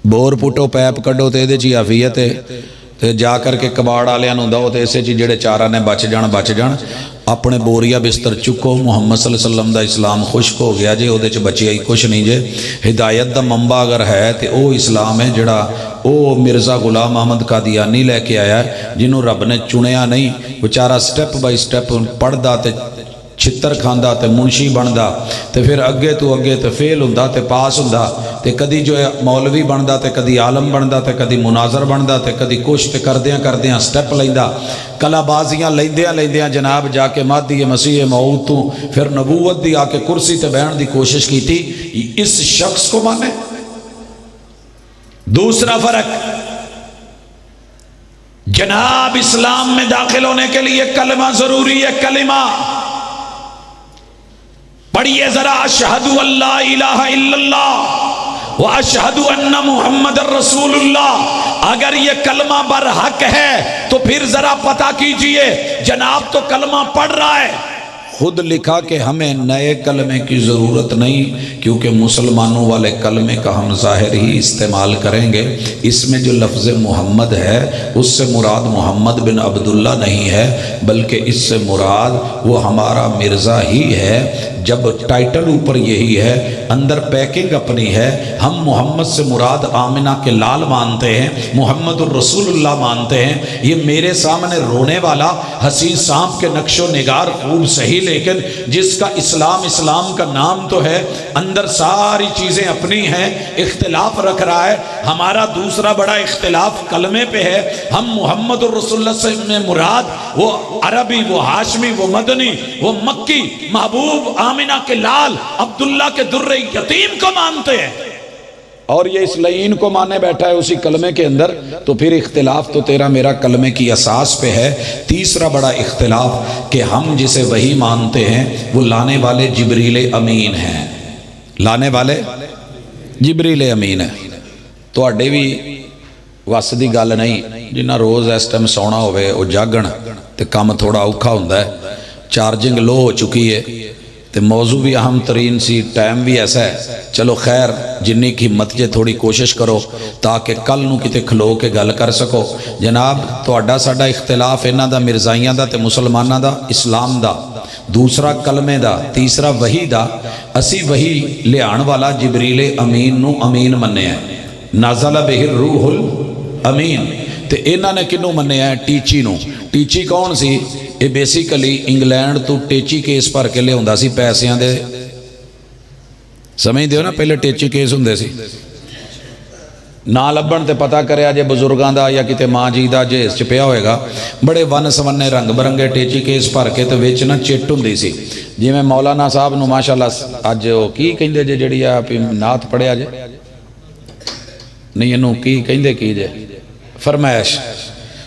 बोर पुटो, पैप कड्डो ते इहदे च आफियत है, ते जा करके कबाड़ वालियां नूं दो ते इसे च जेड़े चारा ने बच जान। अपने बोरिया बिस्तर चुको, मुहम्मद सल्लल्लाहु अलैहि वसल्लम दा इस्लाम खुश्क हो गया जे, उहदे च बचिया ही कुछ नहीं जे। हिदायत दा मंबा अगर है तो वह इस्लाम है जिहड़ा ओ मिर्ज़ा गुलाम अहमद कादियानी लैके आया, जिन्हों रब ने चुनिया नहीं। बेचारा स्टैप बाई स्टैप पढ़दा ते छित्तर खांदा ते मुंशी बनदा, ते फिर अगे तो अगे तो फेल हुंदा ते पास हुंदा, ते कदी जो है मौलवी बनदा, ते कदी आलम बनदा, ते कदी मुनाजर बनदा, ते कदी कुछ, ते करदियां करदियां स्टैप लैंदा, कलाबाजियां लैंदियां लैंदियां जनाब जाके महदी मसीह मऊद तो फिर नबूवत दी आके कुर्सी ते बैठण दी कोशिश की थी। इस शख्स को माने। दूसरा फर्क, जनाब इस्लाम में दाखिल होने के लिए कलमा जरूरी है। कलिमा पढ़िए जरा, अशहदु अल्ला इलाहा इल्लल्लाह व अशहदु अन्ना मुहम्मदर रसूलुल्लाह। अगर ये कलमा बरहक है तो फिर जरा पता कीजिए, जनाब तो कलमा पढ़ रहा है, खुद लिखा कि हमें नए कलमे की ज़रूरत नहीं, क्योंकि मुसलमानों वाले कलमे का हम ज़ाहिर ही इस्तेमाल करेंगे। इसमें जो लफ्ज़ मोहम्मद है उससे मुराद मोहम्मद बिन अब्दुल्ला नहीं है, बल्कि इससे मुराद वो हमारा मिर्ज़ा ही है। जब टाइटल ऊपर यही है, अंदर पैकिंग अपनी है। हम मोहम्मद से मुराद आमिना के लाल मानते हैं, मुहम्मदुर रसूलुल्लाह मानते हैं। ये मेरे सामने रोने वाला हसीन सांप के नक्शो निगार खूब सही, लेकिन जिसका इस्लाम, इस्लाम का नाम तो है, अंदर सारी चीज़ें अपनी हैं, इख्तिलाफ रख रहा है। हमारा दूसरा बड़ा इख्तिलाफ कलमे पे है। हम मुहम्मदुर रसूलुल्लाह से में मुराद वो अरबी, वो हाशमी, वो मदनी, वो मक्की, महबूब आमिना के लाल, अब्दुल्ला के दुर्रे यतीम को मानते हैं, और ये इस लईन को माने बैठा है उसी कलमे के अंदर। तो फिर इख्तिलाफ तो तेरा मेरा कलमे की असास पे है। तीसरा बड़ा इख्तिलाफ कि हम जिसे वही मानते हैं वो लाने वाले जिब्रील अमीन हैं, लाने वाले जिब्रील अमीन है। तुहाडे भी वस दी गल नहीं, जिन्ना रोज़ इस टाइम सौना होवे वो जागण, ते काम थोड़ा औखा हुंदा है। चार्जिंग लो हो चुकी है, तो मौजू भी अहम तरीन सी, टाइम भी ऐसा है। चलो खैर, जिन्नी की हिम्मत जे थोड़ी कोशिश करो ताकि कल नूं किते खलो के गल कर सको। जनाब तुहाडा साडा इख्तिलाफ इन्हां दा, मिर्जाइयां दा ते मुसलमानां दा, इस्लाम दा, दूसरा कलमे दा, तीसरा वही दा। असी वही लियाण वाला जिब्रील अमीन नूं अमीन मन्निया, नाज़ला बिहिर रूहुल अमीन। ते इन्हां ने किनू मन्निया? टीची नूं। टीची कौन सी? ये बेसिकली इंग्लैंड तो टेची केस भर के लिया सी पैसों दे, समझते हो ना, पहले टेची केस होंदे सी, ना लभण ते पता करिया जे बजुर्गों का या किते माँ जी का जेस च पिया होएगा। बड़े वन सवन्ने रंग बरंगे टेची केस भर के तो विच ना चिट हुंदी सी। जिवें मौलाना साहब नूं माशाअल्लाह अज वो की कहिंदे जे जिहड़ी आ नात पढ़िया जे नहीं इहनूं की कहिंदे की जे फरमाइश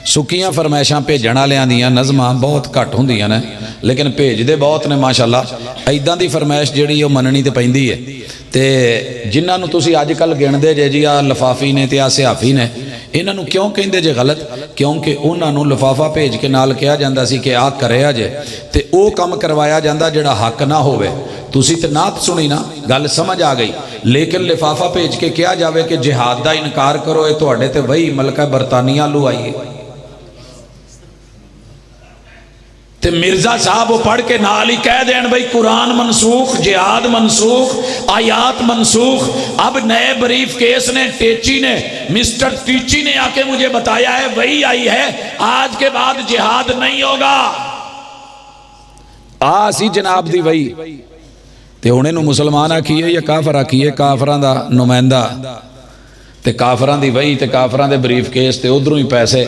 सुक्कियां फरमाइशां भेजण वालियां दियां नज़मां बहुत घट हुंदियां ने लेकिन भेजदे बहुत ने माशाअल्लाह। ऐदां दी फरमाइश जिहड़ी वो मननी ते पैंदी है। ते जिन्हां नूं तुसीं अजकल गिणदे जे जी आ लिफाफी ने ते आ सियाफी ने इन्हां नूं क्यों कहिंदे जे गलत क्योंकि उन्हां नूं लिफाफा भेज के नाल कहा जांदा सी कि आ करिया जे ते ओ काम करवाया जांदा जिहड़ा हक ना होवे। तुसी ते नात सुनी ना गल समझ आ गई लेकिन लिफाफा भेज के कहा जावे कि जिहाद का इनकार करो ये तुहाडे ते वही मलका बरतानिया लू आईए ते मिर्जा साहब वो पढ़ के नाल ही कह देन भाई कुरान मनसूख जिहाद मनसूख आयात मनसूख। अब नए ब्रीफ केस ने टेची ने मिस्टर टीची ने आके मुझे बताया है वही आई है आज के बाद जिहाद नहीं होगा। आ सी जनाब दी वही ते हुण इहनूं मुसलमान आखीए या काफर आखीए काफरां दा नुमाइंदा ते काफरां दी वही ते काफरां दे ब्रीफ केस ते उधरों ही पैसे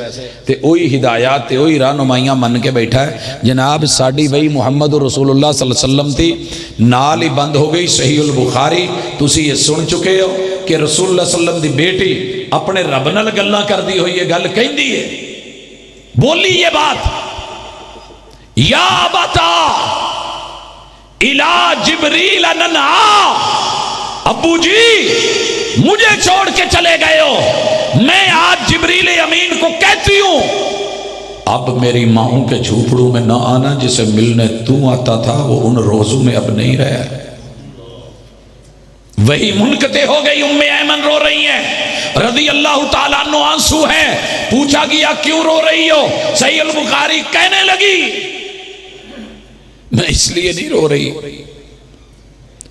ते ओही हिदायत ते ओही रहनुमाइयां मन के बैठा है। जनाब साडी वही मुहम्मद रसूलुल्लाह सल्लल्लाहु अलैहि वसल्लम दी नाल ही बंद हो गई। सहीहुल बुखारी तुसी ये सुन चुके हो कि रसूलुल्लाह सल्लल्लाहु अलैहि वसल्लम दी बेटी अपने रब नाल गल्लां करदी होई ये गल कहंदी है बोली ये बात या बता इला जिब्रील नना अब्बू जी मुझे छोड़ के चले गए हो मैं आज जिब्रील अमीन को कहती हूं अब मेरी माओं के झूपड़ों में ना आना जिसे मिलने तू आता था वो उन रोजों में अब नहीं रहा। वही मुनकते हो गई उम्मे ऐमन रो रही हैं रज़ी अल्लाह ताला अन्हु आंसू हैं। पूछा गया क्यों रो रही हो सहीहुल बुखारी कहने लगी मैं इसलिए नहीं रो रही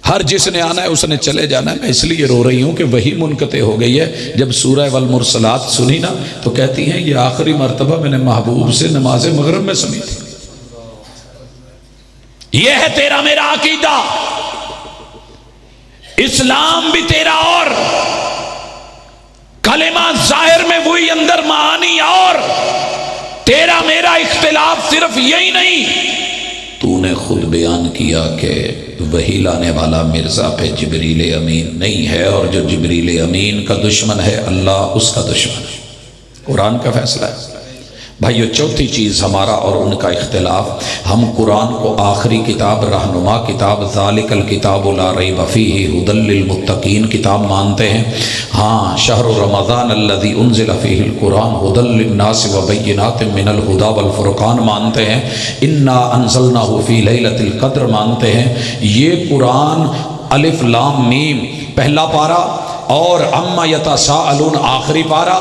हर जिसने आना है उसने चले जाना है मैं इसलिए रो रही हूं कि वही मुनकते हो गई है। जब सूरह वल मुरसलात सुनी ना तो कहती हैं ये आखिरी मर्तबा मैंने महबूब से नमाज मगरिब में सुनी थी। यह है तेरा मेरा अकीदा इस्लाम भी तेरा और कलेमा जाहिर में वही अंदर मानी और तेरा मेरा इख्तिलाफ सिर्फ यही नहीं तूने खुद बयान किया कि वही लाने वाला मिर्जा पे जिब्रील अमीन नहीं है और जो जिब्रील अमीन का दुश्मन है अल्लाह उसका दुश्मन है। कुरान का फैसला है भाइयों। चौथी चीज़ हमारा और उनका इख्तिलाफ हम कुरान को आखिरी किताब रहनुमा किताब ज़ालिकल किताब ला रैब फ़ीहि हुदल लिल मुत्तकीन किताब मानते हैं। हाँ शहर रमज़ान अल्लज़ी उन्ज़िला फ़ीहिल कुरान हुदल लिन्नास व बय्यिनातिम मिनल हुदा वल फ़ुरक़ान मानते हैं। इन्ना अंज़लनाहु फ़ी लैलतिल क़द्र मानते हैं। ये कुरान अलिफ लाम मीम पहला पारा और अम्मा यतसाअलून आखिरी पारा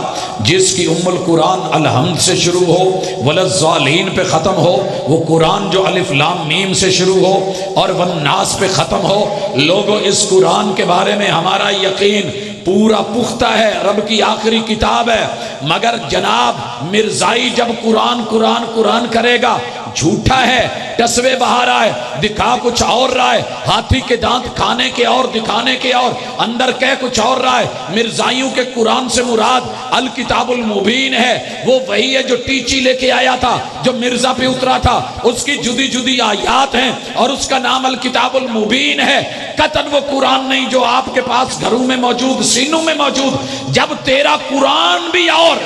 जिसकी उम्मुल कुरान अलहम्द से शुरू हो वलज़्ज़ालीन पे ख़त्म हो वो कुरान जो अलिफ लाम मीम से शुरू हो और वन्नास पे ख़त्म हो। लोगों इस कुरान के बारे में हमारा यकीन पूरा पुख्ता है रब की आखिरी किताब है। मगर जनाब मिर्जाई जब कुरान कुरान कुरान करेगा झूठा है टसवे बहा रहा है दिखा कुछ और रहा है हाथी के दांत खाने के और दिखाने के और अंदर कह कुछ और रहा है। मिर्जाइयों के कुरान से मुराद अल किताबुल मुबीन है वो वही है जो टीची लेके आया था जो मिर्जा पे उतरा था उसकी जुदी जुदी आयात हैं और उसका नाम अल किताबुल मुबीन है। कतन वो कुरान नहीं जो आपके पास घरों में मौजूद सीनों में मौजूद। जब तेरा कुरान भी और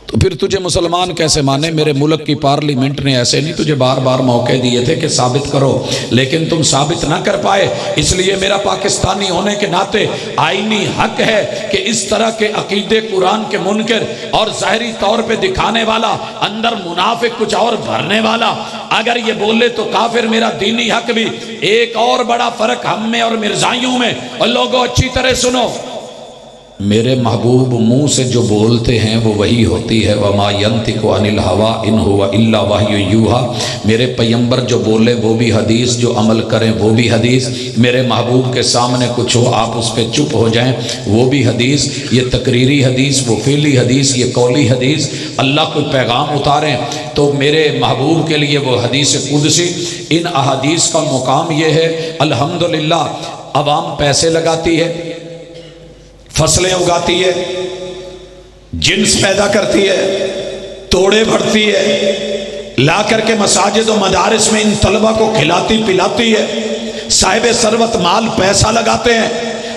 तो फिर तुझे मुसलमान कैसे माने। मेरे मुल्क की पार्लियामेंट ने ऐसे नहीं तुझे बार बार मौके दिए थे कि साबित करो लेकिन तुम साबित ना कर पाए। इसलिए मेरा पाकिस्तानी होने के नाते आईनी हक है कि इस तरह के अकीदे कुरान के मुनकर और ज़ाहिरी तौर पे दिखाने वाला अंदर मुनाफिक कुछ और भरने वाला अगर ये बोले तो काफिर मेरा दीनी हक भी। एक और बड़ा फर्क हम में और मिर्जाइयों में। और लोगों अच्छी तरह सुनो मेरे महबूब मुंह से जो बोलते हैं वो वही होती है। वमा यंतिकु अनिल हवा इन हुवा इल्ला वह्यु यूहा। मेरे पैगंबर जो बोले वो भी हदीस जो अमल करें वो भी हदीस। मेरे महबूब के सामने कुछ हो आप उस पर चुप हो जाएं वो भी हदीस। ये तकरीरी हदीस वो फ़िली हदीस ये कौली हदीस। अल्लाह कोई पैगाम उतारें तो मेरे महबूब के लिए वो हदीस कुदसी। इन अहादीस का मुकाम ये है अल्हम्दुलिल्लाह अवाम पैसे लगाती है फसलें उगाती है, जिन्स पैदा करती है, तोड़े भरती है, ला करके मसाजिद और मदारिस में इन तलबा को खिलाती पिलाती है, साहिब सरवत माल पैसा लगाते हैं,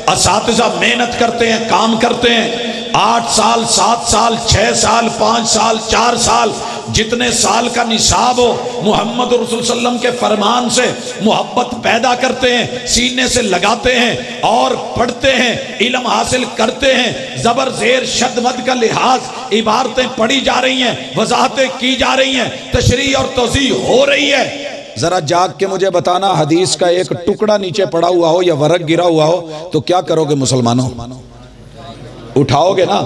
असातिज़ा मेहनत करते हैं, काम करते हैं, 8 साल 7 साल 6 साल 5 साल 4 साल जितने साल का निसाब हो, मुहम्मद रसूल सल्लम के फरमान से मोहब्बत पैदा करते हैं, सीने से लगाते हैं और पढ़ते हैं, इल्म हासिल करते हैं, ज़बर ज़ेर शद मद का लिहाज इबारतें पढ़ी जा रही हैं, वजाहतें की जा रही हैं, तशरीह और तौज़ीह हो रही है। जरा जाग के मुझे बताना, हदीस का एक टुकड़ा नीचे पड़ा हुआ हो या वरक गिरा हुआ हो तो क्या करोगे मुसलमानों? उठाओगे ना,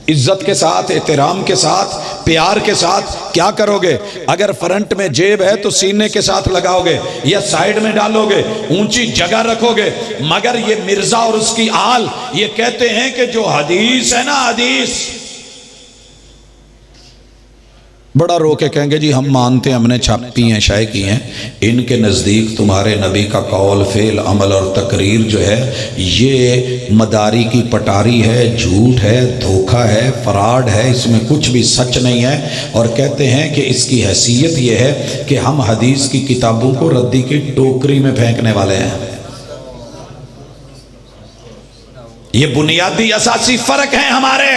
इज्जत के साथ, एहतराम के साथ, प्यार के साथ क्या करोगे? अगर फ्रंट में जेब है तो सीने के साथ लगाओगे या साइड में डालोगे, ऊंची जगह रखोगे। मगर ये मिर्जा और उसकी आल ये कहते हैं कि जो हदीस है ना, हदीस बड़ा रो के कहेंगे जी हम मानते हैं, हमने छापी हैं, शाये की हैं। इनके नज़दीक तुम्हारे नबी का कौल, फेल, अमल और तकरीर जो है ये मदारी की पटारी है, झूठ है, धोखा है, फराड है, इसमें कुछ भी सच नहीं है। और कहते हैं कि इसकी हैसियत ये है कि हम हदीस की किताबों को रद्दी की टोकरी में फेंकने वाले हैं। ये बुनियादी असासी फ़र्क है हमारे।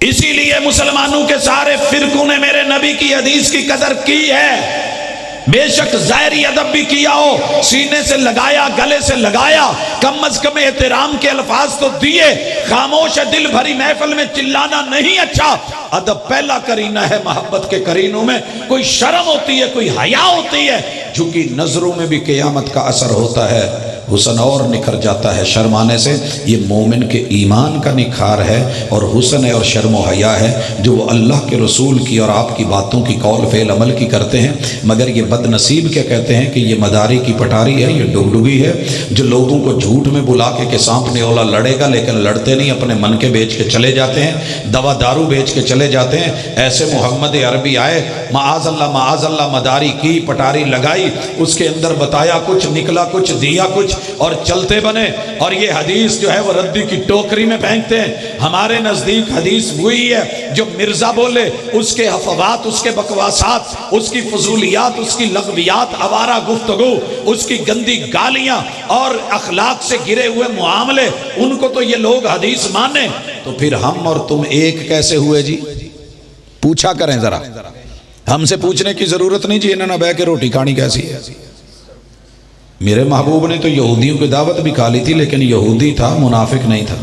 इसीलिए मुसलमानों के सारे फिरकों ने मेरे नबी की हदीस की कदर की है। बेशक ज़ाहिरी अदब भी किया हो, सीने से लगाया, गले से लगाया, कम अज कम एहतराम के अल्फाज तो दिए। खामोश दिल भरी महफिल में चिल्लाना नहीं अच्छा। अदब पहला करीना है मोहब्बत के करीनों में। कोई शर्म होती है, कोई हया होती है, झुकी नजरों में भी क़यामत का असर होता है। हुस्न और निखर जाता है शर्माने से। ये मोमिन के ईमान का निखार है और हुस्न है और शर्म व हया है जो वो अल्लाह के रसूल की और आपकी बातों की कौल फेल अमल की करते हैं। मगर ये बदनसीब क्या कहते हैं कि ये मदारी की पटारी है, ये डुगडुगी है जो लोगों को झूठ में बुला के सांप न्योला लड़ेगा, लेकिन लड़ते नहीं, अपने मन के बेच के चले जाते हैं, दवा दारू बेच के चले जाते हैं। ऐसे मोहम्मद अरबी आए, माअज़ल्लाह मदारी की पटारी लगाई, उसके अंदर बताया कुछ, निकला कुछ, दिया कुछ और चलते बने। और ये हदीस जो है वो रद्दी की टोकरी में फेंकते हैं। हमारे नज़दीक हदीस वही है जो मिर्जा बोले, उसके हफ़वात, उसके बकवासात, उसकी फजूलियात, उसकी लगवियात, आवारा गुफ्तगू, उसकी गंदी गालियां और अखलाक से गिरे हुए मुआमले, उनको तो ये लोग हदीस माने। तो फिर हम और तुम एक कैसे हुए जी? पूछा करें जरा, हमसे पूछने की जरूरत नहीं जी इन्होंने बह के रोटी खानी कैसी है। मेरे महबूब ने तो यहूदियों की दावत भी खा ली थी, लेकिन यहूदी था, मुनाफिक नहीं था।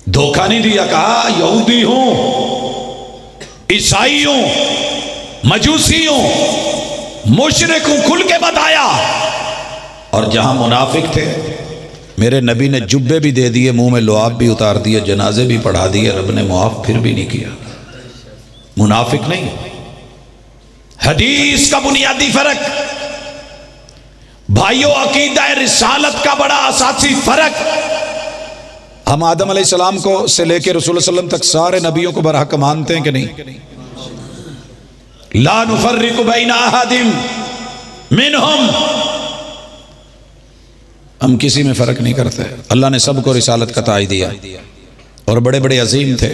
धोखा नहीं दिया, कहा यहूदी हूं, ईसाई हूं, मजूसी हूं, मुशरिक हूं, खुल के बताया। और जहां मुनाफिक थे मेरे नबी ने जुब्बे भी दे दिए, मुंह में लुआब भी उतार दिए, जनाजे भी पढ़ा दिए, रब ने मुआफ फिर भी नहीं किया। मुनाफिक नहीं। हदीस का बुनियादी फर्क भाइयों, अकीदा रिसालत का बड़ा असासी फर्क। हम आदम अलैहिस्सलाम को से लेकर रसूल सल्लल्लाहु अलैहि वसल्लम तक सारे नबियों को बरहक मानते हैं कि नहीं? ला नुफर्रिकु बैना अहदिम मिनहुम, हम किसी में फर्क नहीं करते। अल्लाह ने सबको रिसालत का ताज दिया और बड़े बड़े अजीम थे।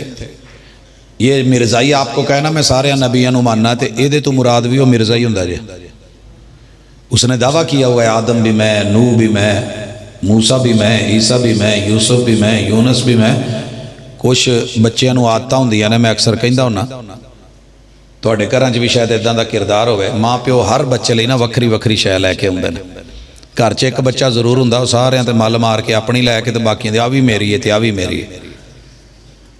ये मिर्जाई आपको कहना मैं सारे नबियों को मानना, तो ये तो मुराद भी वो मिर्जाई हुंदा जे। उसने दावा किया हुआ है आदम भी मैं, नूह भी मैं, मूसा भी मैं, ईसा भी मैं, यूसुफ भी मैं, यूनस भी मैं। कुछ बच्चों को आदत होंदियां ने, मैं अक्सर कहता हुन्ना तुहाडे घरां 'च भी शायद इदां दा किरदार होवे। माँ प्यो हर बच्चे लई ना वक्री वक्री शै लैके आउंदे ने। घर 'च एक बच्चा जरूर हुंदा, सारियां ते मल मार के अपनी लैके ते बाकियां दी आ भी मेरी है ते आ भी मेरी है।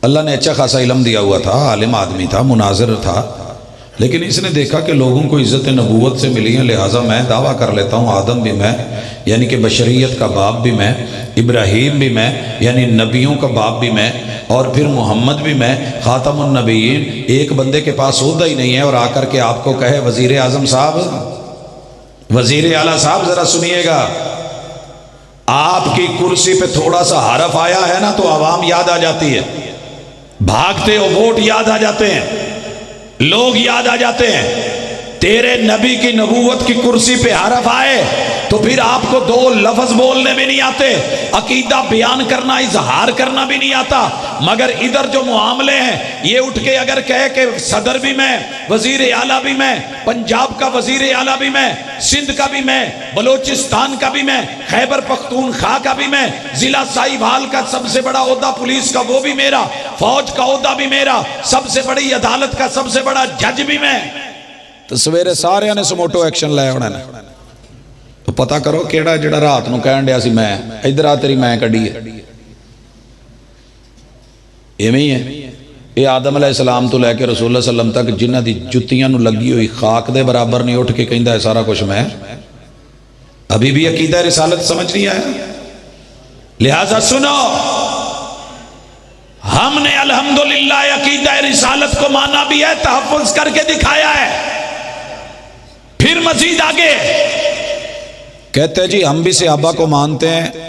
अल्लाह ने अच्छा खासा इल्म दिया हुआ था, आलिम आदमी था, मुनाजिर था, लेकिन इसने देखा कि लोगों को इज़्ज़त नबूवत से मिली है, लिहाजा मैं दावा कर लेता हूँ आदम भी मैं, यानी कि बशरियत का बाप भी मैं, इब्राहीम भी मैं, यानी नबियों का बाप भी मैं, और फिर मोहम्मद भी मैं, ख़ातमुन नबीयीन। एक बंदे के पास ओहदा ही नहीं है और आकर के आपको कहे वज़ीर आज़म साहब, वज़ीर आला साहब ज़रा सुनिएगा, आपकी कुर्सी पे थोड़ा सा हरफ आया है ना तो आवाम याद आ जाती है, भागते हो, वोट याद आ जाते हैं, लोग याद आ जाते हैं। तेरे नबी की नबूवत की कुर्सी पे हरफ आए तो फिर आपको दो लफ्ज बोलने भी नहीं आते, अकीदा बयान करना, इजहार करना भी नहीं आता। मगर इधर जो मामले हैं, ये उठ के अगर कहे कि सदर भी मैं, वजीर आला भी मैं, पंजाब का वजीर आला भी मैं, सिंध का भी मैं, बलोचिस्तान का भी मैं, खैबर पख्तूनख्वा का भी मैं, जिला साहिवाल का सबसे बड़ा ओहदा पुलिस का वो भी मेरा, फौज का ओहदा भी मेरा, सबसे बड़ी अदालत का सबसे बड़ा जज भी मैं, तो सवेरे सारे ने समोटो एक्शन लाया उन्होंने। तो पता करो केड़ा जिहड़ा रात नूं कहण दिया सी मैं इधर आ तेरी मैं कड्डी है, इवें ही है। ये आदम अलैहिस्सलाम तो लैके रसूल सल्लम तक जिन्हां दी जुत्तियां नूं लगी हुई खाक दे बराबर नहीं उठ के कहंदा है सारा कुछ मैं। अभी भी अकीदा रिसालत समझ नहीं आया। लिहाजा सुनो, हमने अल्हम्दुलिल्लाह अकीदा रिसालत को माना भी है, तहफ़्फ़ुज़ करके दिखाया है। फिर मजीद आगे कहते हैं जी हम भी सहाबा को मानते हैं,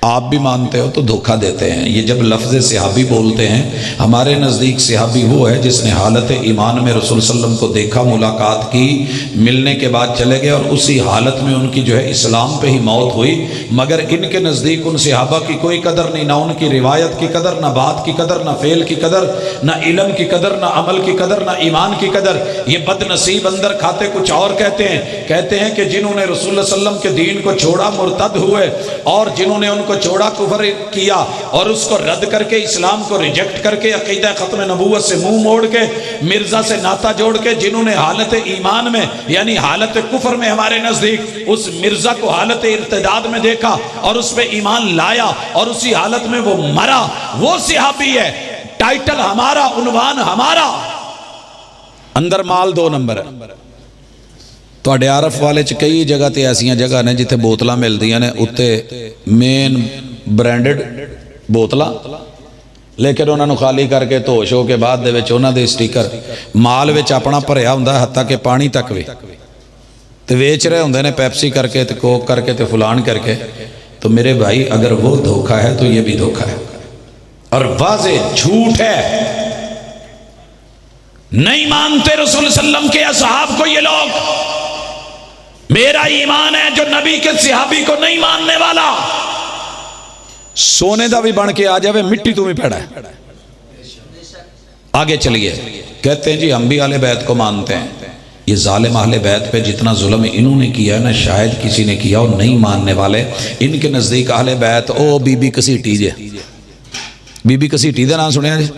आप भी मानते हो, तो धोखा देते हैं। ये जब लफ्ज़ सहाबी बोलते हैं, हमारे नज़दीक सहाबी वो है जिसने हालत ईमान में रसूल सल्लम को देखा, मुलाकात की, मिलने के बाद चले गए और उसी हालत में उनकी जो है इस्लाम पे ही मौत हुई। मगर इनके नज़दीक उन सहाबा की कोई कदर नहीं, ना उनकी रिवायत की कदर, ना बात की कदर, ना फेल की कदर, ना इल्म की कदर, ना अमल की कदर, ना ईमान की कदर। ये बदनसीब अंदर खाते कुछ और कहते हैं कि जिन्होंने रसूल सल्लम के दीन को छोड़ा मुर्तद हुए, और जिन्होंने उनको छोड़ा कुफर किया और उसको रद्द करके इस्लाम को रिजेक्ट करके अकीदा खत्म नबूवत से मुंह मोड़ के मिर्जा से नाता जोड़ के, जिन्होंने हालत ईमान में यानी हालत कुफर में हमारे नजदीक उस मिर्जा को हालत इर्तिदाद में देखा और उस पे ईमान लाया और उसी हालत में वो मरा, वो सहाबी है। टाइटल हमारा, उन्वान हमारा, अंदर माल 2 नंबर है। ਤੁਹਾਡੇ आरफ वाले च कई जगह ते ऐसियां जगह ने जिथे बोतलां मिलदियां ने, उत्ते मेन ब्रांडेड बोतलां, लेकिन उन्होंने खाली करके धोश हो के बाद दे विच उन्हां दे स्टिकर माल विच अपना भरिया हुंदा, हत्ता के पानी तक भी ते वेच रहे होंदे ने, पैप्सी करके ते कोक करके ते फुलान करके। तो मेरे भाई अगर वो धोखा है तो ये भी धोखा है और वाज़े झूठ है। नहीं मानते रसूल सल्लम के असहाब को ये लोग। मेरा ईमान है जो नबी के सहाबी को नहीं मानने वाला सोने का भी बन के आ जाए, मिट्टी तो भी पैड़ा है। आगे चलिए, कहते हैं जी हम भी अहले बैत को मानते हैं। ये जालिम अहले बैत पे जितना जुल्म इन्होंने किया ना, शायद किसी ने किया और नहीं मानने वाले। इनके नजदीक अहले बैत ओ बीबी घसीटी जे, बीबी घसीटी का नाम सुनिया जी?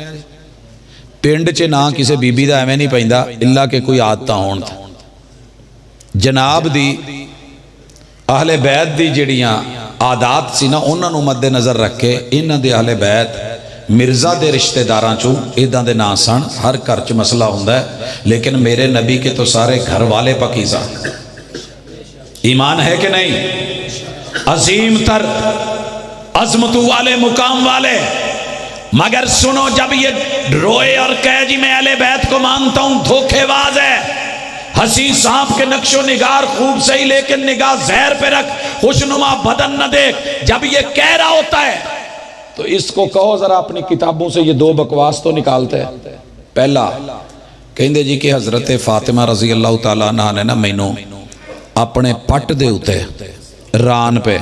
पिंड च ना किसी बीबी का एवं नहीं पैंदा, इला के कोई आदत होण जनाब दी अहले बैत दी जिहड़ियां आदात सी ना, उन्होंने मद्दे नज़र रख के इन्हां दे अहले बैत मिर्जा दे रिश्तेदारां चों इदां दे नां सन। हर घर च मसला हुंदा है, लेकिन मेरे नबी के तो सारे घर वाले पकीज़ा। ईमान है कि नहीं? अजीम तर अजमतू वाले, मुकाम वाले। मगर सुनो, जब ये रोए और कहे जी मैं अहले बैत को मानता हूं, धोखेबाज है। हसी सांप के नक्शो निगार खूब सही, लेकिन निगाह जहर पे रख, खुशनुमा बदन न देख। जब ये कह रहा होता है तो इसको कहो जरा अपनी किताबों से ये 2 बकवास तो निकालते हैं। पहला कहते जी कि हजरत फातिमा रजी अल्लाह तआला अन्हा ने ना मैनू अपने पट दे उते रान पे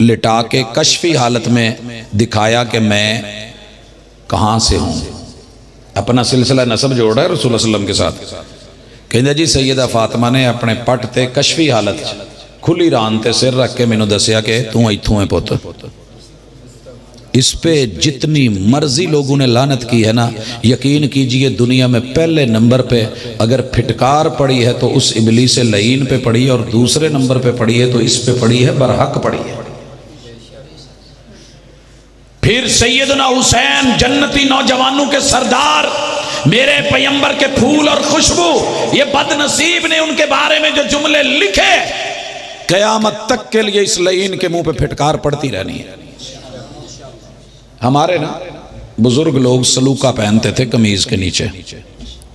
लिटा के कशफी हालत में दिखाया कि मैं कहाँ से हूँ। अपना सिलसिला नसब जोड़ रहा है रसूल सल्लम के साथ। कहते जी सैयदा फातिमा ने अपने पट ते कशफी हालत खुली रान ते सिर रख के मैनू दसिया कि तू इत्थों है पुत। इस पे जितनी मर्जी लोगों ने लानत की है ना, यकीन कीजिए दुनिया में पहले नंबर पे अगर फिटकार पड़ी है तो उस इबलीस लईन पे पड़ी है, और दूसरे नंबर पे पड़ी है तो इस पे पड़ी है, बरहक पड़ी है। फिर सैयदना हुसैन जन्नती नौजवानों के सरदार, मेरे पैगंबर के फूल और खुशबू, ये बदनसीब ने उनके बारे में जो जुमले लिखे, कयामत तक के लिए इस लईन के मुंह पे फिटकार पड़ती रहनी है। हमारे ना बुजुर्ग लोग सलूका पहनते थे कमीज के नीचे,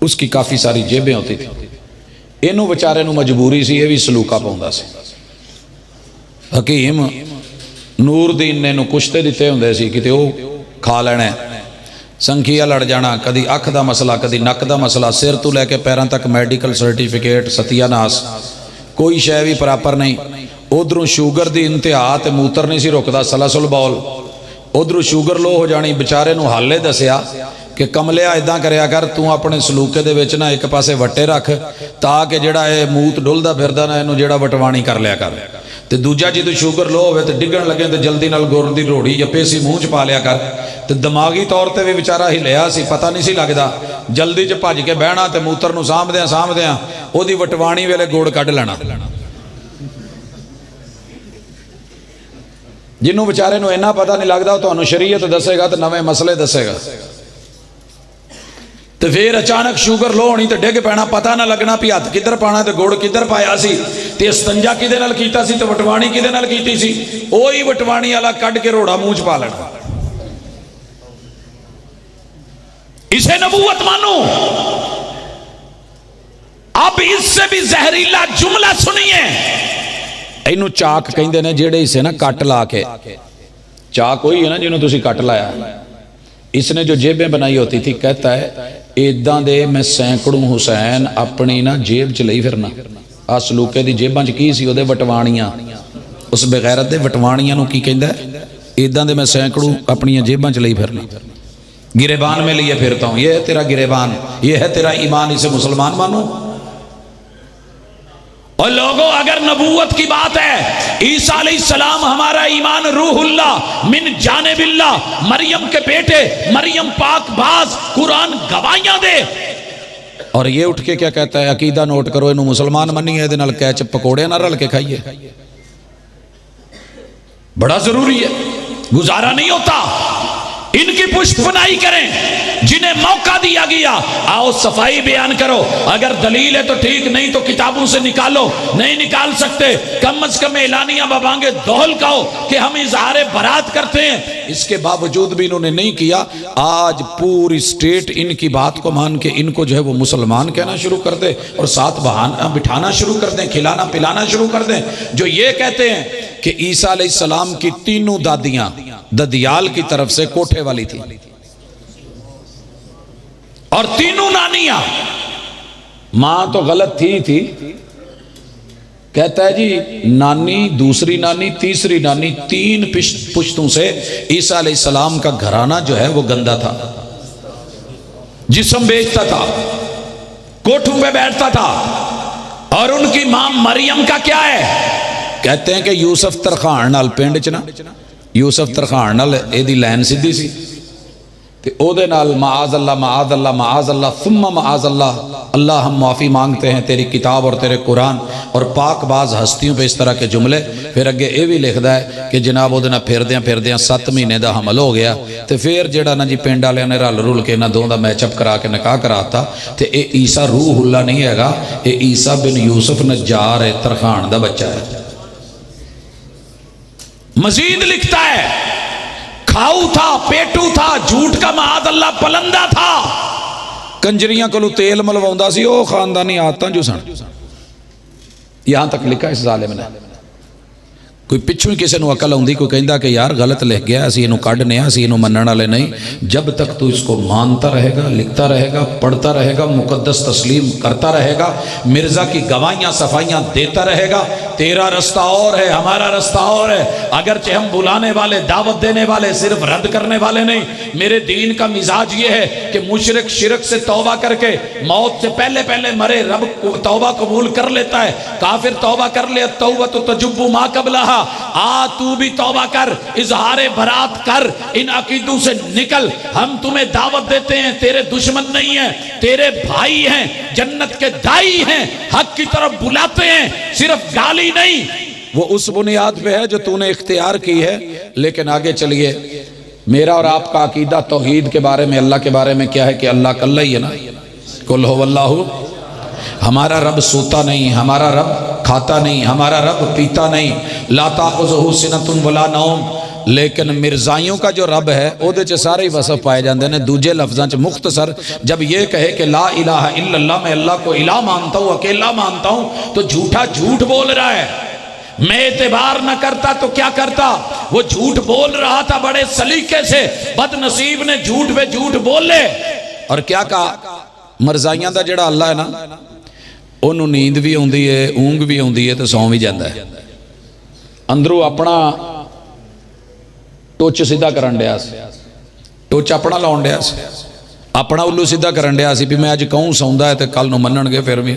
उसकी काफी सारी जेबें होती थी। इनू बेचारे नू मजबूरी सी, ये भी सलूका पाउंदा सी। हकीम नूरदीन ने कुश्ते दिते हुंदे सी, किते वो खा लेना, ਸੰਖੀਆ ਲੜ ਜਾਣਾ, ਕਦੀ ਅੱਖ ਦਾ ਮਸਲਾ, ਕਦੀ ਨੱਕ ਦਾ ਮਸਲਾ, ਸਿਰ ਤੋਂ ਲੈ ਕੇ ਪੈਰਾਂ ਤੱਕ ਮੈਡੀਕਲ ਸਰਟੀਫਿਕੇਟ, ਸਤਿਆਨਾਸ, ਕੋਈ ਸ਼ੈ ਵੀ ਪ੍ਰਾਪਰ ਨਹੀਂ। ਉਧਰੋਂ ਸ਼ੂਗਰ ਦੀ ਇੰਤਹਾ ਤੇ ਮੂਤਰ ਨਹੀਂ ਸੀ ਰੁਕਦਾ, ਸਲਾਸੁਲ ਬੌਲ। ਉਧਰੋਂ ਸ਼ੂਗਰ ਲੋ ਹੋ ਜਾਣੀ। ਵਿਚਾਰੇ ਨੂੰ ਹਾਲੇ ਦੱਸਿਆ ਕਿ ਕਮਲਿਆ ਇਦਾਂ ਕਰਿਆ ਕਰ, ਤੂੰ ਆਪਣੇ ਸਲੂਕੇ ਦੇ ਵਿੱਚ ਨਾ ਇੱਕ ਪਾਸੇ ਵੱਟੇ ਰੱਖ ਤਾਂ ਕਿ ਜਿਹੜਾ ਇਹ ਮੂਤ ਡੁੱਲਦਾ ਫਿਰਦਾ ਨਾ ਇਹਨੂੰ ਜਿਹੜਾ ਵਟਵਾਣੀ ਕਰ ਲਿਆ ਕਰ। ਤੇ ਦੂਜਾ ਜਦੋਂ ਸ਼ੂਗਰ ਲੋ ਹੋਵੇ ਤੇ ਡਿੱਗਣ ਲੱਗੇ ਤੇ ਜਲਦੀ ਨਾਲ ਗੁੜ ਦੀ ਰੋੜੀ ਜਾਂ ਪੇਸੀ ਮੂੰਹ 'ਚ ਪਾ ਲਿਆ ਕਰ। ਤੇ ਦਿਮਾਗੀ ਤੌਰ ਤੇ ਵੀ ਵਿਚਾਰਾ ਹਿੱਲਿਆ ਸੀ, ਪਤਾ ਨਹੀਂ ਸੀ ਲੱਗਦਾ। ਜਲਦੀ 'ਚ ਭੱਜ ਕੇ ਬਹਿਣਾ ਤੇ ਮੂਤਰ ਨੂੰ ਸਾਂਭਦਿਆਂ ਉਹਦੀ ਵਟਵਾਣੀ ਵੇਲੇ ਗੁੜ ਕੱਢ ਲੈਣਾ। ਜਿਹਨੂੰ ਵਿਚਾਰੇ ਨੂੰ ਇੰਨਾ ਪਤਾ ਨਹੀਂ ਲੱਗਦਾ ਉਹ ਤੁਹਾਨੂੰ ਸ਼ਰੀਅਤ ਦੱਸੇਗਾ ਤੇ ਨਵੇਂ ਮਸਲੇ ਦੱਸੇਗਾ। ਤੇ ਫਿਰ ਅਚਾਨਕ ਸ਼ੂਗਰ ਲੋ ਹੋਣੀ ਤੇ ਡਿੱਗ ਪੈਣਾ, ਪਤਾ ਨਾ ਲੱਗਣਾ ਵੀ ਹੱਥ ਕਿੱਧਰ ਪਾਣਾ ਤੇ ਗੁੜ ਕਿੱਧਰ ਪਾਇਆ ਸੀ ਤੇ ਇਸਤੰਜਾ ਕਿਹਦੇ ਨਾਲ ਕੀਤਾ ਸੀ ਤੇ ਵਟਵਾਣੀ ਕਿਹਦੇ ਨਾਲ ਕੀਤੀ ਸੀ। ਉਹੀ ਵਟਵਾਣੀ ਵਾਲਾ ਕੱਢ ਕੇ ਰੋੜਾ ਮੂੰਹ 'ਚ ਪਾ ਲੈਣਾ। इसे नबूवत मानो। अब इससे भी जहरीला जुमला सुनिए। ਇਹਨੂੰ ਚਾਕ ਕਹਿੰਦੇ ਨੇ, ਜਿਹੜੇ ਹਿੱਸੇ ਨਾ ਕੱਟ ਲਾ ਕੇ, ਚਾਕ वही है ना ਜਿਹਨੂੰ ਤੁਸੀਂ ਕੱਟ ਲਾਇਆ। इसने जो जेबें बनाई होती थी, कहता है इदां दे मैं सैकड़ों हुसैन अपनी ना जेब च ਲਈ ਫਿਰਨਾ। आ सलूके दी जेबां च की सी, ਉਹਦੇ ਵਟਵਾਣੀਆਂ। उस बेगैरत दे वटवाणियां ਨੂੰ ਕੀ ਕਹਿੰਦਾ? इदां दे मैं सैकड़ों अपनी जेबां च ਲਈ ਫਿਰਨਾ। गिरेबान में लिए फिरता हूं, ये है तेरा गिरेबान, ये है तेरा ईमान, इसे मुसलमान मानो। और लोगों, अगर नबूवत की बात है, ईसा अलैहिस्सलाम हमारा ईमान रूहुल्लाह मिन जानिबिल्लाह, मरियम के बेटे, मरियम पाक बाज, कुरान गवाहियां दे। और ये उठ के क्या कहता है? अकीदा नोट करो, इन्हों मुसलमान मनिए, इहदे नाल कैचअप पकौड़े ना रल के खाइए। बड़ा जरूरी है, गुजारा नहीं होता। इनकी पुष्पनाई करें जिन्हें मौका दिया गया। आओ सफाई बयान करो, अगर दलील है तो ठीक, नहीं तो किताबों से निकालो। नहीं निकाल सकते, कम से कम एलानिया बबांगे दोहल कहो कि हम इजहार बरात करते हैं। इसके बावजूद भी इन्होंने नहीं किया। आज पूरी स्टेट इनकी बात को मान के इनको जो है वो मुसलमान कहना शुरू कर दे और साथ बहाना बिठाना शुरू कर दें, खिलाना पिलाना शुरू कर दें। जो ये कहते हैं कि ईसा अलैहिस्सलाम की तीनों दादियां ददियाल की तरफ से कोठे वाली थी और तीनों नानियां, मां तो गलत थी। कहता है जी नानी, दूसरी नानी, तीसरी नानी, तीन पुश्तों से ईसा अलैहिस्सलाम का घराना जो है वो गंदा था। जिस्म बेचता था, कोठों पे बैठता था। और उनकी मां मरियम का क्या है? कहते हैं कि यूसुफ तरखान नाल पिंड च ना, यूसुफ तरखान नाल एदी लैन सीधी सी ते ओदे नाल माआज़ अल्लाह माआज़ अल्लाह माआज़ अल्लाह सुम्मा माआज़ अल्लाह, अल्लाह हम माफ़ी मांगते हैं तेरी किताब और तेरे कुरान और पाक बाज हस्तियों पे इस तरह के जुमले। फिर अगे ये भी लिखदा है कि जनाब ओदे नाल फिरदियां 7 महीने दा हमल हो गया ते फिर जेड़ा ना जी पिंड वालियां ने रल रुल के इन्हां दोवां दा मैचअप करा के निकाह कराता। ते ये ईसा रूहुल्लाह नहीं हैगा, ये ईसा बिन यूसुफ नज्जार है, तरखान दा बच्चा है। मजीद लिखता है खाऊ था, पेटू था, झूठ का माद अल्लाह पलंदा था, कंजरियां को तेल मलवाउंदा सी, ओ खानदानी आदतां जो सन। यहां तक लिखा इस जालिम ने। कोई पिछू ही किसी को अकल आउंदी, कोई कहंदा कि यार गलत लिख गया, असीं इहनूं कढने, असीं इहनूं मन्नण वाले नहीं। जब तक तू इसको मानता रहेगा, लिखता रहेगा, पढ़ता रहेगा, मुकद्दस तस्लीम करता रहेगा, मिर्जा की गवाहियां सफाइयां देता रहेगा, तेरा रास्ता और है, हमारा रास्ता और है। अगरचे हम बुलाने वाले, दावत देने वाले, सिर्फ रद्द करने वाले नहीं। मेरे दीन का मिजाज ये है कि मुशरिक शिरक से तौबा करके मौत से पहले पहले मरे, रब तौबा कबूल कर लेता है। काफिर तौबा कर ले, तौबा तो तजुब्बु मा कबलहा। आ तू भी तौबा कर, इजहारे बरात कर, इन अकीदों से निकल। हम तुम्हें दावत देते हैं, तेरे दुश्मन नहीं है, तेरे भाई हैं, जन्नत के दाई हैं, हक की तरफ बुलाते हैं, सिर्फ गाली नहीं। वो उस बुनियाद पे है जो तूने इख्तियार की है। लेकिन आगे चलिए, मेरा और आपका अकीदा तौहीद के बारे में, अल्लाह के बारे में क्या है कि अल्लाह कल्ला ही है ना, कुल हुवल्लाहु। हमारा रब सोता नहीं, हमारा रब खाता नहीं, हमारा रब पीता नहीं, ला ताखुज़ुहु सिनतुन वला नौम। लेकिन मिर्जाइयों का जो रब है ओदे च सारे ही वसफ पाए जाते हैं। दूजे लफ्ज़ां च मुख्तसर जब ये कहे कि ला इलाहा इल्लल्लाह, मैं अल्लाह को इलाह मानता हूँ, अकेला मानता हूँ, तो झूठा झूठ बोल रहा है। मैं एतबार न करता तो क्या करता। वो झूठ बोल रहा था बड़े सलीके से, बदनसीब ने झूठ पे झूठ बोले और क्या कहा, मरजाइयां दा जेड़ा अल्लाह है ना, ਉਹਨੂੰ नींद भी आउंदी है, ऊंग भी आउंदी है तो सौ भी जाता है। अंदरों अपना टुच सीधा करन दिया, टुच अपना लाउन दिया, अपना उल्लू सीधा करन दिया भी मैं अज कहूँ सौंदा है तो कल नूं मन्नणगे, फिर भी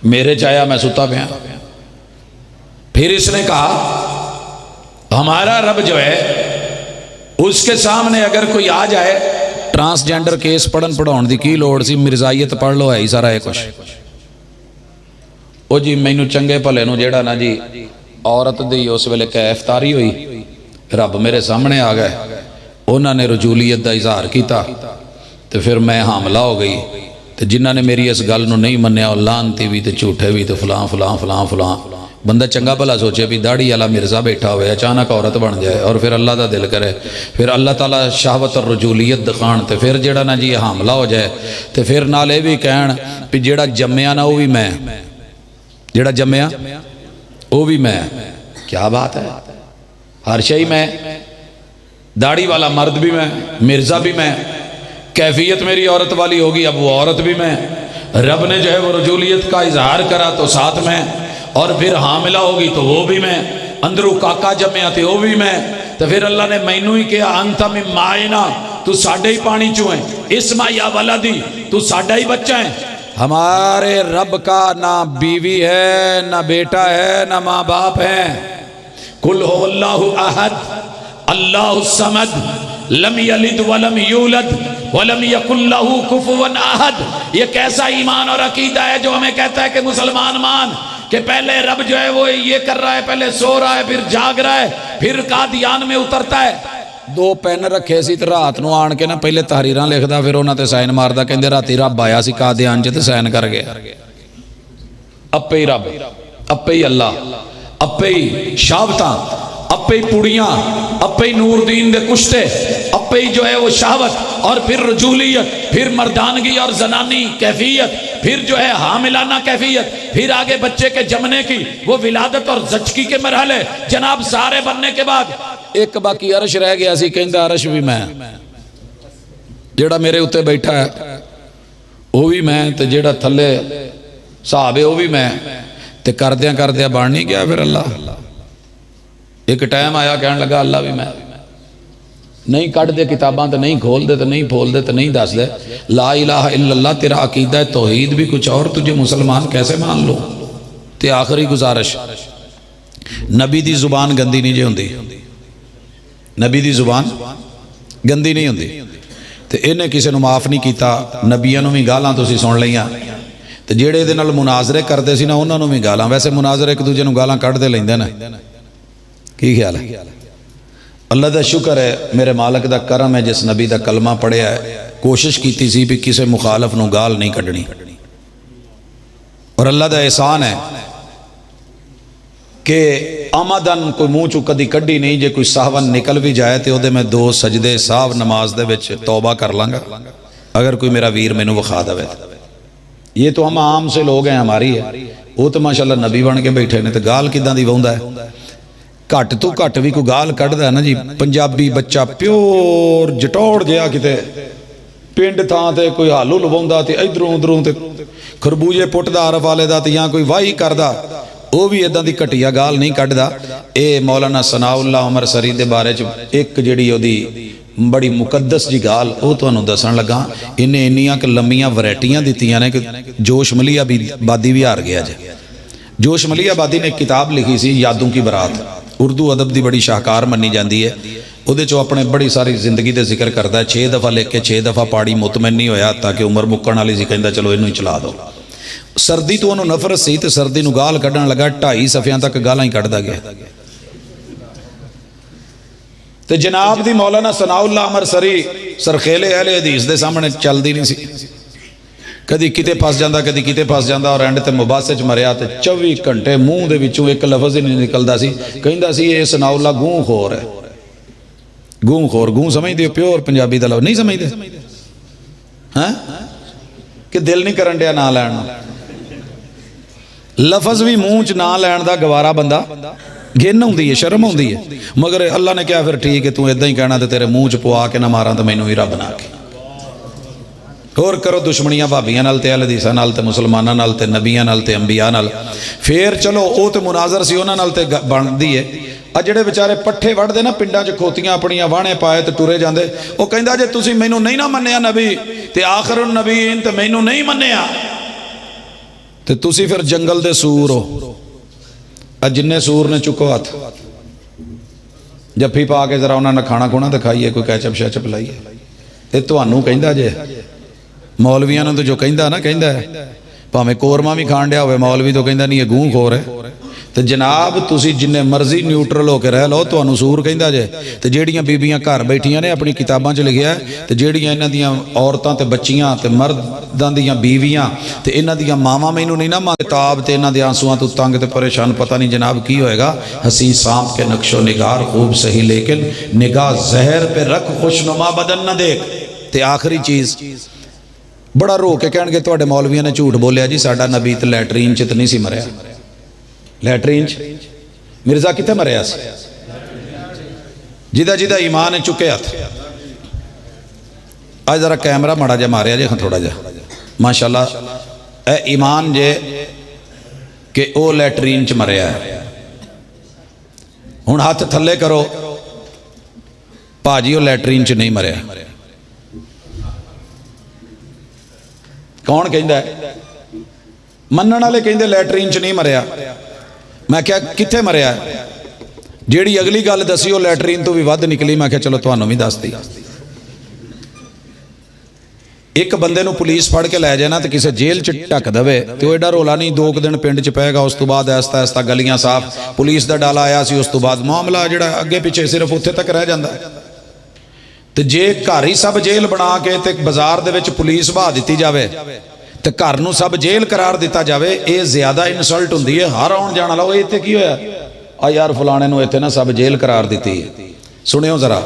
मेरे च आया मैं सुता पिया। फिर इसने कहा हमारा रब जो है उसके सामने अगर कोई आ जाए, ट्रांसजेंडर केस पढ़न पढ़ाउण दी की लोड़ सी, मिर्जाइयत पढ़ लो, है ही सारा है कुछ। ओ जी मैनू चंगे भले नूं जेड़ा ना जी औरत दी उस वेले कैफतारी हुई, रब मेरे सामने आ गए, उन्होंने रजूलीयत का इजहार किया तो फिर मैं हामला हो गई। तो जिन्हों ने मेरी इस गल नूं नहीं मन्निया वो लानती भी, तो झूठे भी, तो फलां फलां फलां फलां। बंदा चंगा भला सोचे भी दाढ़ी वाला मिर्जा बैठा हुआ अचानक औरत बन जाए और फिर अल्लाह का दिल करे, फिर अल्लाह ताला शहावत और रजूलीयत दिखाण, तो फिर जेड़ा ना जी हामला हो जाए, तो फिर नाल ये भी कहण भी जेड़ा जम्मिया ना वो भी मैं, जेड़ा जम्मिया वो भी मैं। क्या बात है, हर शई मैं, दाढ़ी वाला मर्द भी मैं, मिर्जा भी मैं, कैफियत मेरी औरत वाली होगी, अब वो औरत भी मैं। रब ने जो है वो रजूलियत का इजहार करा तो साथ में, और फिर हामिला होगी तो वो भी मैं, अंदरों काका जम्मिया तो वो भी मैं। तो फिर अल्लाह ने मैनू ही कहा अंता में मायना, तू साडे ही पानी चो है, इस्मा या वलदी, तू साडा ही बच्चा है। हमारे रब का ना बीवी है, ना बेटा है, ना माँ बाप है। कुल हो अल्लाहु अहद अल्लाहु समद लम यलिद वलम यूलद वलम यकुल लहू कुफुवन अहद। ये कैसा ईमान और अकीदा है जो हमें कहता है कि मुसलमान मान कि पहले रब जो है वो ये कर रहा है, पहले सो रहा है, फिर जाग रहा है, फिर कादियान में उतरता है। दो पेन रखे सी ते रात नूं आण के ना पहले तहरीरां लिखदा, फिर उन्हां ते साइन मारदा, कहंदे राती रब आया सी कादियान च ते साइन कर गया। अपे ही रब, अपे ही अल्लाह, अपे ही शाहवतां, अपे ही पुड़ियां, अपे ही नूरदीन दे कुश्ते, अपे ही जो है वो शहावत, और फिर रजूलियत, फिर मर्दानगी और जनानी कैफियत, फिर जो है हामिलाना कैफियत, फिर आगे बच्चे के जमने की वो विलादत और जचकी के मरहले। जनाब सारे बनने के बाद एक बाकी अरश रह गया सी, कहंदा अरश भी मैं, जेड़ा मेरे उत्ते बैठा है वो भी मैं, ते जेड़ा थल्ले साहब है वो भी मैं। ते करदियां करदियां बन नहीं गया फिर अल्लाह। एक टाइम आया कहन लगा अल्लाह भी मैं। नहीं कढ़ते किताबां तो नहीं खोलते तो नहीं फोलते तो नहीं दसदे ला इलाहा इल्लल्लाह तेरा अकीदा है तौहीद भी कुछ और, तुझे मुसलमान कैसे मान लो। ते आखिरी गुजारिश, नबी दी जुबान गंदी नहीं जे हुंदी, नबी दी जुबान गंदी नहीं हुंदी। ते इन्हें किसी नूं माफ़ नहीं किया, नबियां नूं भी गालां तुसीं सुन लईआं, ते जेड़े इहदे नाल मुनाजरे करते सी ना उन्हां नूं भी गालां। वैसे मुनाजरे एक दूजे नूं गालां कढ़दे लैंदे ने, की ख्याल है? अल्लाह का शुक्र है, मेरे मालक का करम है जिस नबी का कलमा पढ़िया है, कोशिश की सी भी किसी मुखालफ नूं गाल नहीं कढ़नी। और अल्लाह का एहसान है कि आमदन कोई मूँह चू कदी कढ़ी नहीं, जे कोई साहवन निकल भी जाए तो वो मैं 2 सजदे साहब नमाज दे विच तौबा कर लांगा, अगर कोई मेरा वीर मैनू विखा दे। ये तो हम आम से लोग हैं, हमारी है। वो तो माशाल्लाह नबी बन के बैठे ने, तो गाल किदां दी वाहुंदा है? घट तो घट भी कोई गाल कढ़दा ना जी। पंजाबी बच्चा प्योर जटौड़ जिहा किते पिंड थां ते कोई हालू लवाउंदा ते इधरों उधरों ते खरबूजे पुटदा अरफ वाले दा, ते जां कोई वाही करदा, वो भी इदां दी घटिया गाल नहीं कढ़दा। ये मौलाना सनाउल्लाह उमर सरी दे बारे च एक जिहड़ी ओदी बड़ी मुकद्दस जी गाल वो तुहानूं दसन लगा। इन्हें इन्नियां क लंबियां वैरायटियां दित्तियां ने कि जोश मलिया बादी भी हार गया जे। जोश मलिया बादी ने एक किताब लिखी सी यादों की बरात, उर्दू अदब की बड़ी शाहकार मनी जाती है। उहदे चों अपने बड़ी सारी जिंदगी के जिक्र करता है। 6 दफ़ा लिख के 6 दफ़ा पाड़ी, मुतमैन नहीं होया ताकि उम्र मुक्कण वाली सी, कहंदा चलो इनू ही चला दो। सर्दी तो उन्होंने नफरत सी ते सर्दी नूं गाल कढ़न लगा, 2.5 सफ़ियां तक गालां ही कढ़दा गया। ते जनाब दी मौलाना सनाउल्लाह उमर सरी सरखेले अहले हदीस दे सामने चलदी नहीं सी, कदी किते फस जाता कदी किते फस जाता, और एंड ते मुबासे च मरिया ते 24 घंटे मूँह दे विचों एक लफज ही नहीं निकलता सी। कहंदा सी ये सनाउल्लाह गूं खोर है। गूं खोर, गूं समझदे हो? प्योर पंजाबी दा लफ्ज़ नहीं समझदे हैं कि दिल नहीं करन दिया ना लैण। لفظ بھی منہ چ نہ لین دا گوارا بندہ گن ہوندی ہے، شرم ہوندی ہے، مگر اللہ نے کہا پھر ٹھیک ہے تو ادھا ہی کہنا تے تیرے منہ چ پوا کے نہ ماراں تو مینوں ہی رب بنا کے اور کرو دشمنیاں بھابیاں نال تے اہل حدیثاں نال تے مسلماناں نال تے نبیاں نال تے انبیاء نال، پھر چلو او تے مناظر سی انہاں نال تے بندی ہے۔ آ جڑے بیچارے پٹھے وڑدے نا پنڈاں چ کھوتیاں اپنیاں واہنے پائے تے ٹرے جاندے، او کہندا جے تسی مینوں نہیں نہ منیا نبی تے آخر النبیین تے مینوں نہیں منیا تے تسی پھر جنگل دے سور ہو۔ جننے سور نے چکو ہاتھ جفی پا کے ذرا انہاں نے کھانا کھونا تے کھائیے، کوئی کیچپ شیچپ لائیے، یہ تانوں کہندا جے مولویاں نے تو جو کہندا نا کہندا ہے پاویں قورمہ بھی کھان ڈیا ہوئے مولوی تو کہندا نہیں یہ گوں خور ہے۔ تو جناب تسی جننے مرضی نیوٹرل ہو کے رہ لو تانوں سور کہندا جے۔ تے جیڑیاں بیبیاں گھر بیٹھیاں نے اپنی کتاباں چ لکھیا ہے تے جیڑیاں انہاں دیاں عورتاں تے بچیاں تے مرداں دیاں بیویاں تے انہاں دیاں ماواں مینوں نہیں نہ کتاب تے انہاں دے آنسواں تو تنگ تے پریشان، پتہ نہیں جناب کی ہوئے گا۔ حسین سانپ کے نقش و نگار خوب صحیح لیکن نگاہ زہر پہ رکھ خوشنما بدن نہ دیکھ۔ تے آخری چیز بڑا رو کے کہن گے تواڈے مولویاں نے جھوٹ بولیا جی ساڈا نبی تے لیٹرین چ تے نہیں سی مریا۔ لیٹرین چ مرزا کتے مریا سی؟ جدہ جدہ ایمان چکے ہاتھ آج ذرا کیمرہ مڑا جا ماریا جے تھوڑا جا ماشاءاللہ اے ایمان جے کہ او لیٹرین چ مریا ہے۔ ہن ہاتھ تھلے کرو پاجی او لیٹرین چ نہیں مریا۔ کون کہندا ہے؟ منن والے کہندے لیٹرین چ نہیں مریا۔ میں کہا کتھے مریا ہے؟ جیڑی اگلی گل دسی وہ لیٹرین تو بھی ود نکلی۔ میں کہا چلو تانوں بھی دس دی۔ ایک بندے نو پولیس پھڑ کے لے جانا تے کسے جیل چ ٹک دے تے ایڈا رولا نہیں، 2 دن پنڈ چ پے گا، اس تو بعد آہستہ آہستہ گلیاں صاف، پولیس دا ڈالا آیا سی، اس تو بعد معاملہ جڑا اگے پیچھے صرف اتھے تک رہ جاندا ہے۔ تے جے گھر ہی سب جیل بنا کے تے بازار دے وچ پولیس بہا دتی جاوے تے گھر نو سب جیل قرار دیتا جاوے، اے زیادہ انسلٹ ہوندی ہے۔ ہر آن جانا لاؤ ایتھے کی ہویا آ یار فلانے نو ایتھے نا سب جیل قرار دیتی ہے۔ سنیو ذرا،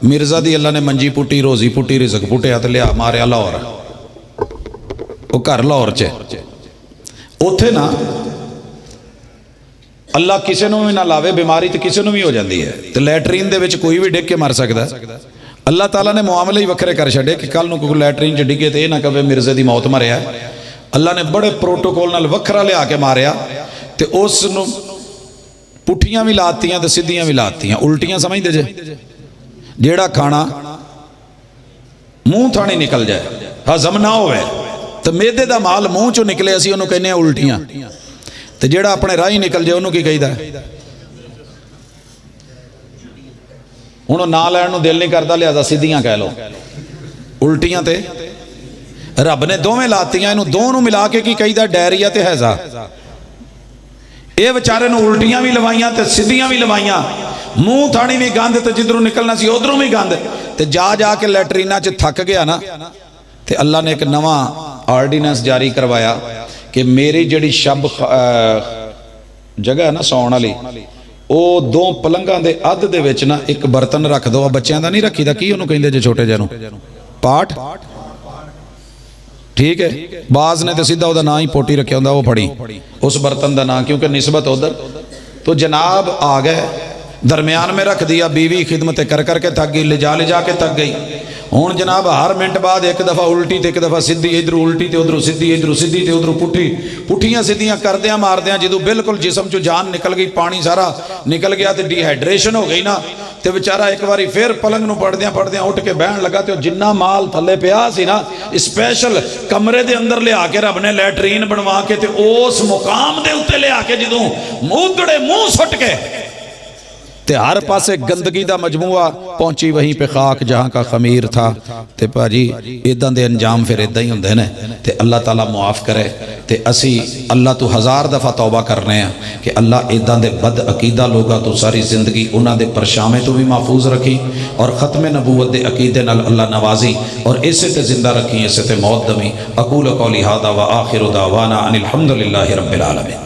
مرزا دی اللہ نے منجی پوٹی، روزی پوٹی، رزق پوٹیا تے لیا ماریا لاہور، وہ گھر لاہور چ اوتھے نا اللہ کسے نو بھی نہ لاوے بیماری تے کسے نو بھی ہو جاندی ہے تے لیٹرین دے وچ کوئی بھی ڈگ کے مر سکدا ہے۔ اللہ تعالیٰ نے معاملے ہی وکھرے کر چھڑے کہ کل نو کوئی لیٹرین چ ڈگے تے نہ کہے مرزے دی موت مریا ہے۔ اللہ نے بڑے پروٹوکول نال وکھرا لیا کے ماریا تے اس نو پٹھیاں بھی لاتیاں تے سدھیاں بھی لاتیاں، الٹیاں سمجھ دے جے جیڑا کھانا منہ تھانی نکل جائے ہضم نہ ہوئے تو میدے دا مال منہ چو نکلے اسی انہوں کہنے ہیں الٹیاں، تو جیڑا اپنے راہی نکل جائے انہوں کی کہی دا ہے انہوں نہ لینو دل نہیں کرتا لہذا سدھیاں کہہ لو الٹیاں تے رب نے دو میں لاتیاں انہوں دونوں ملا کے کی کہی دا ڈائریا تے حیضہ، اے بچارے نو الٹیاں بھی لوائیاں تے سدھیاں بھی لوائیاں، منہ تھانی بھی گاندھ تے جدروں نکلنا سی ادھروں بھی گاندھ تے جا کے لیٹرینہ چ تھک گیا نا تے اللہ نے ایک نواں آرڈیننس جاری کروایا کہ میری جڑی شب جگہ ہے نا سون والی او 2 پلنگاں دے ادھ دے وچ نا ایک برتن رکھ دو، بچیاں دا نہیں رکھی دا کی انہوں کہندے جے چھوٹے جنوں پاٹ، ٹھیک ہے، بعض نے تے سیدھا او دا نا ہی پوٹی رکھیا ہوندا وہ پھڑی اس برتن دا نا کیونکہ نسبت ادھر، تو جناب آ گئے درمیان میں رکھ دیا، بیوی خدمت کر کے تھک گئی، لے جا کے تھک گئی، ہون جناب ہر منٹ بعد ایک دفعہ الٹی تے ایک دفعہ سدھی، ادھر الٹی تے ادھر سدھی، ادھر سدھی تے ادھر پٹھی، پٹھیاں سدھیاں کردیاں ماردیاں جدو بالکل جسم چو جان نکل گئی، پانی سارا نکل گیا تے ڈی ہائیڈریشن ہو گئی نا تے بیچارہ ایک باری پھر پلنگ نو پڑھدیاں اٹھ کے بہن لگا تے جنہ مال تھلے پیا سی نا اسپیشل کمرے دے اندر لے آ کے رب نے لیٹرین بنوا کے تے اس مقام دے اوتے لے آ کے جدوں موگڑے منہ سٹ کے تے ہر پاسے گندگی دا مجموعہ پہنچی وہیں پہ خاک جہاں کا خمیر تھا تے پاجی ایداں دے انجام پھر ایداں ہی ہوندے نے تے اللہ تعالیٰ معاف کرے تے اسی اللہ تو 1000 دفعہ توبہ کرنے ہیں کہ اللہ ایداں دے بد عقیدہ لوگا تو ساری زندگی انہاں دے پرشامے تو بھی محفوظ رکھی اور ختم نبوت دے عقیدے نال اللہ نوازی اور اسے تے زندہ رکھی اسے تے موت دمی۔ اقول قولی ھذا وآخر دعوانا ان الحمدللہ رب العالمین۔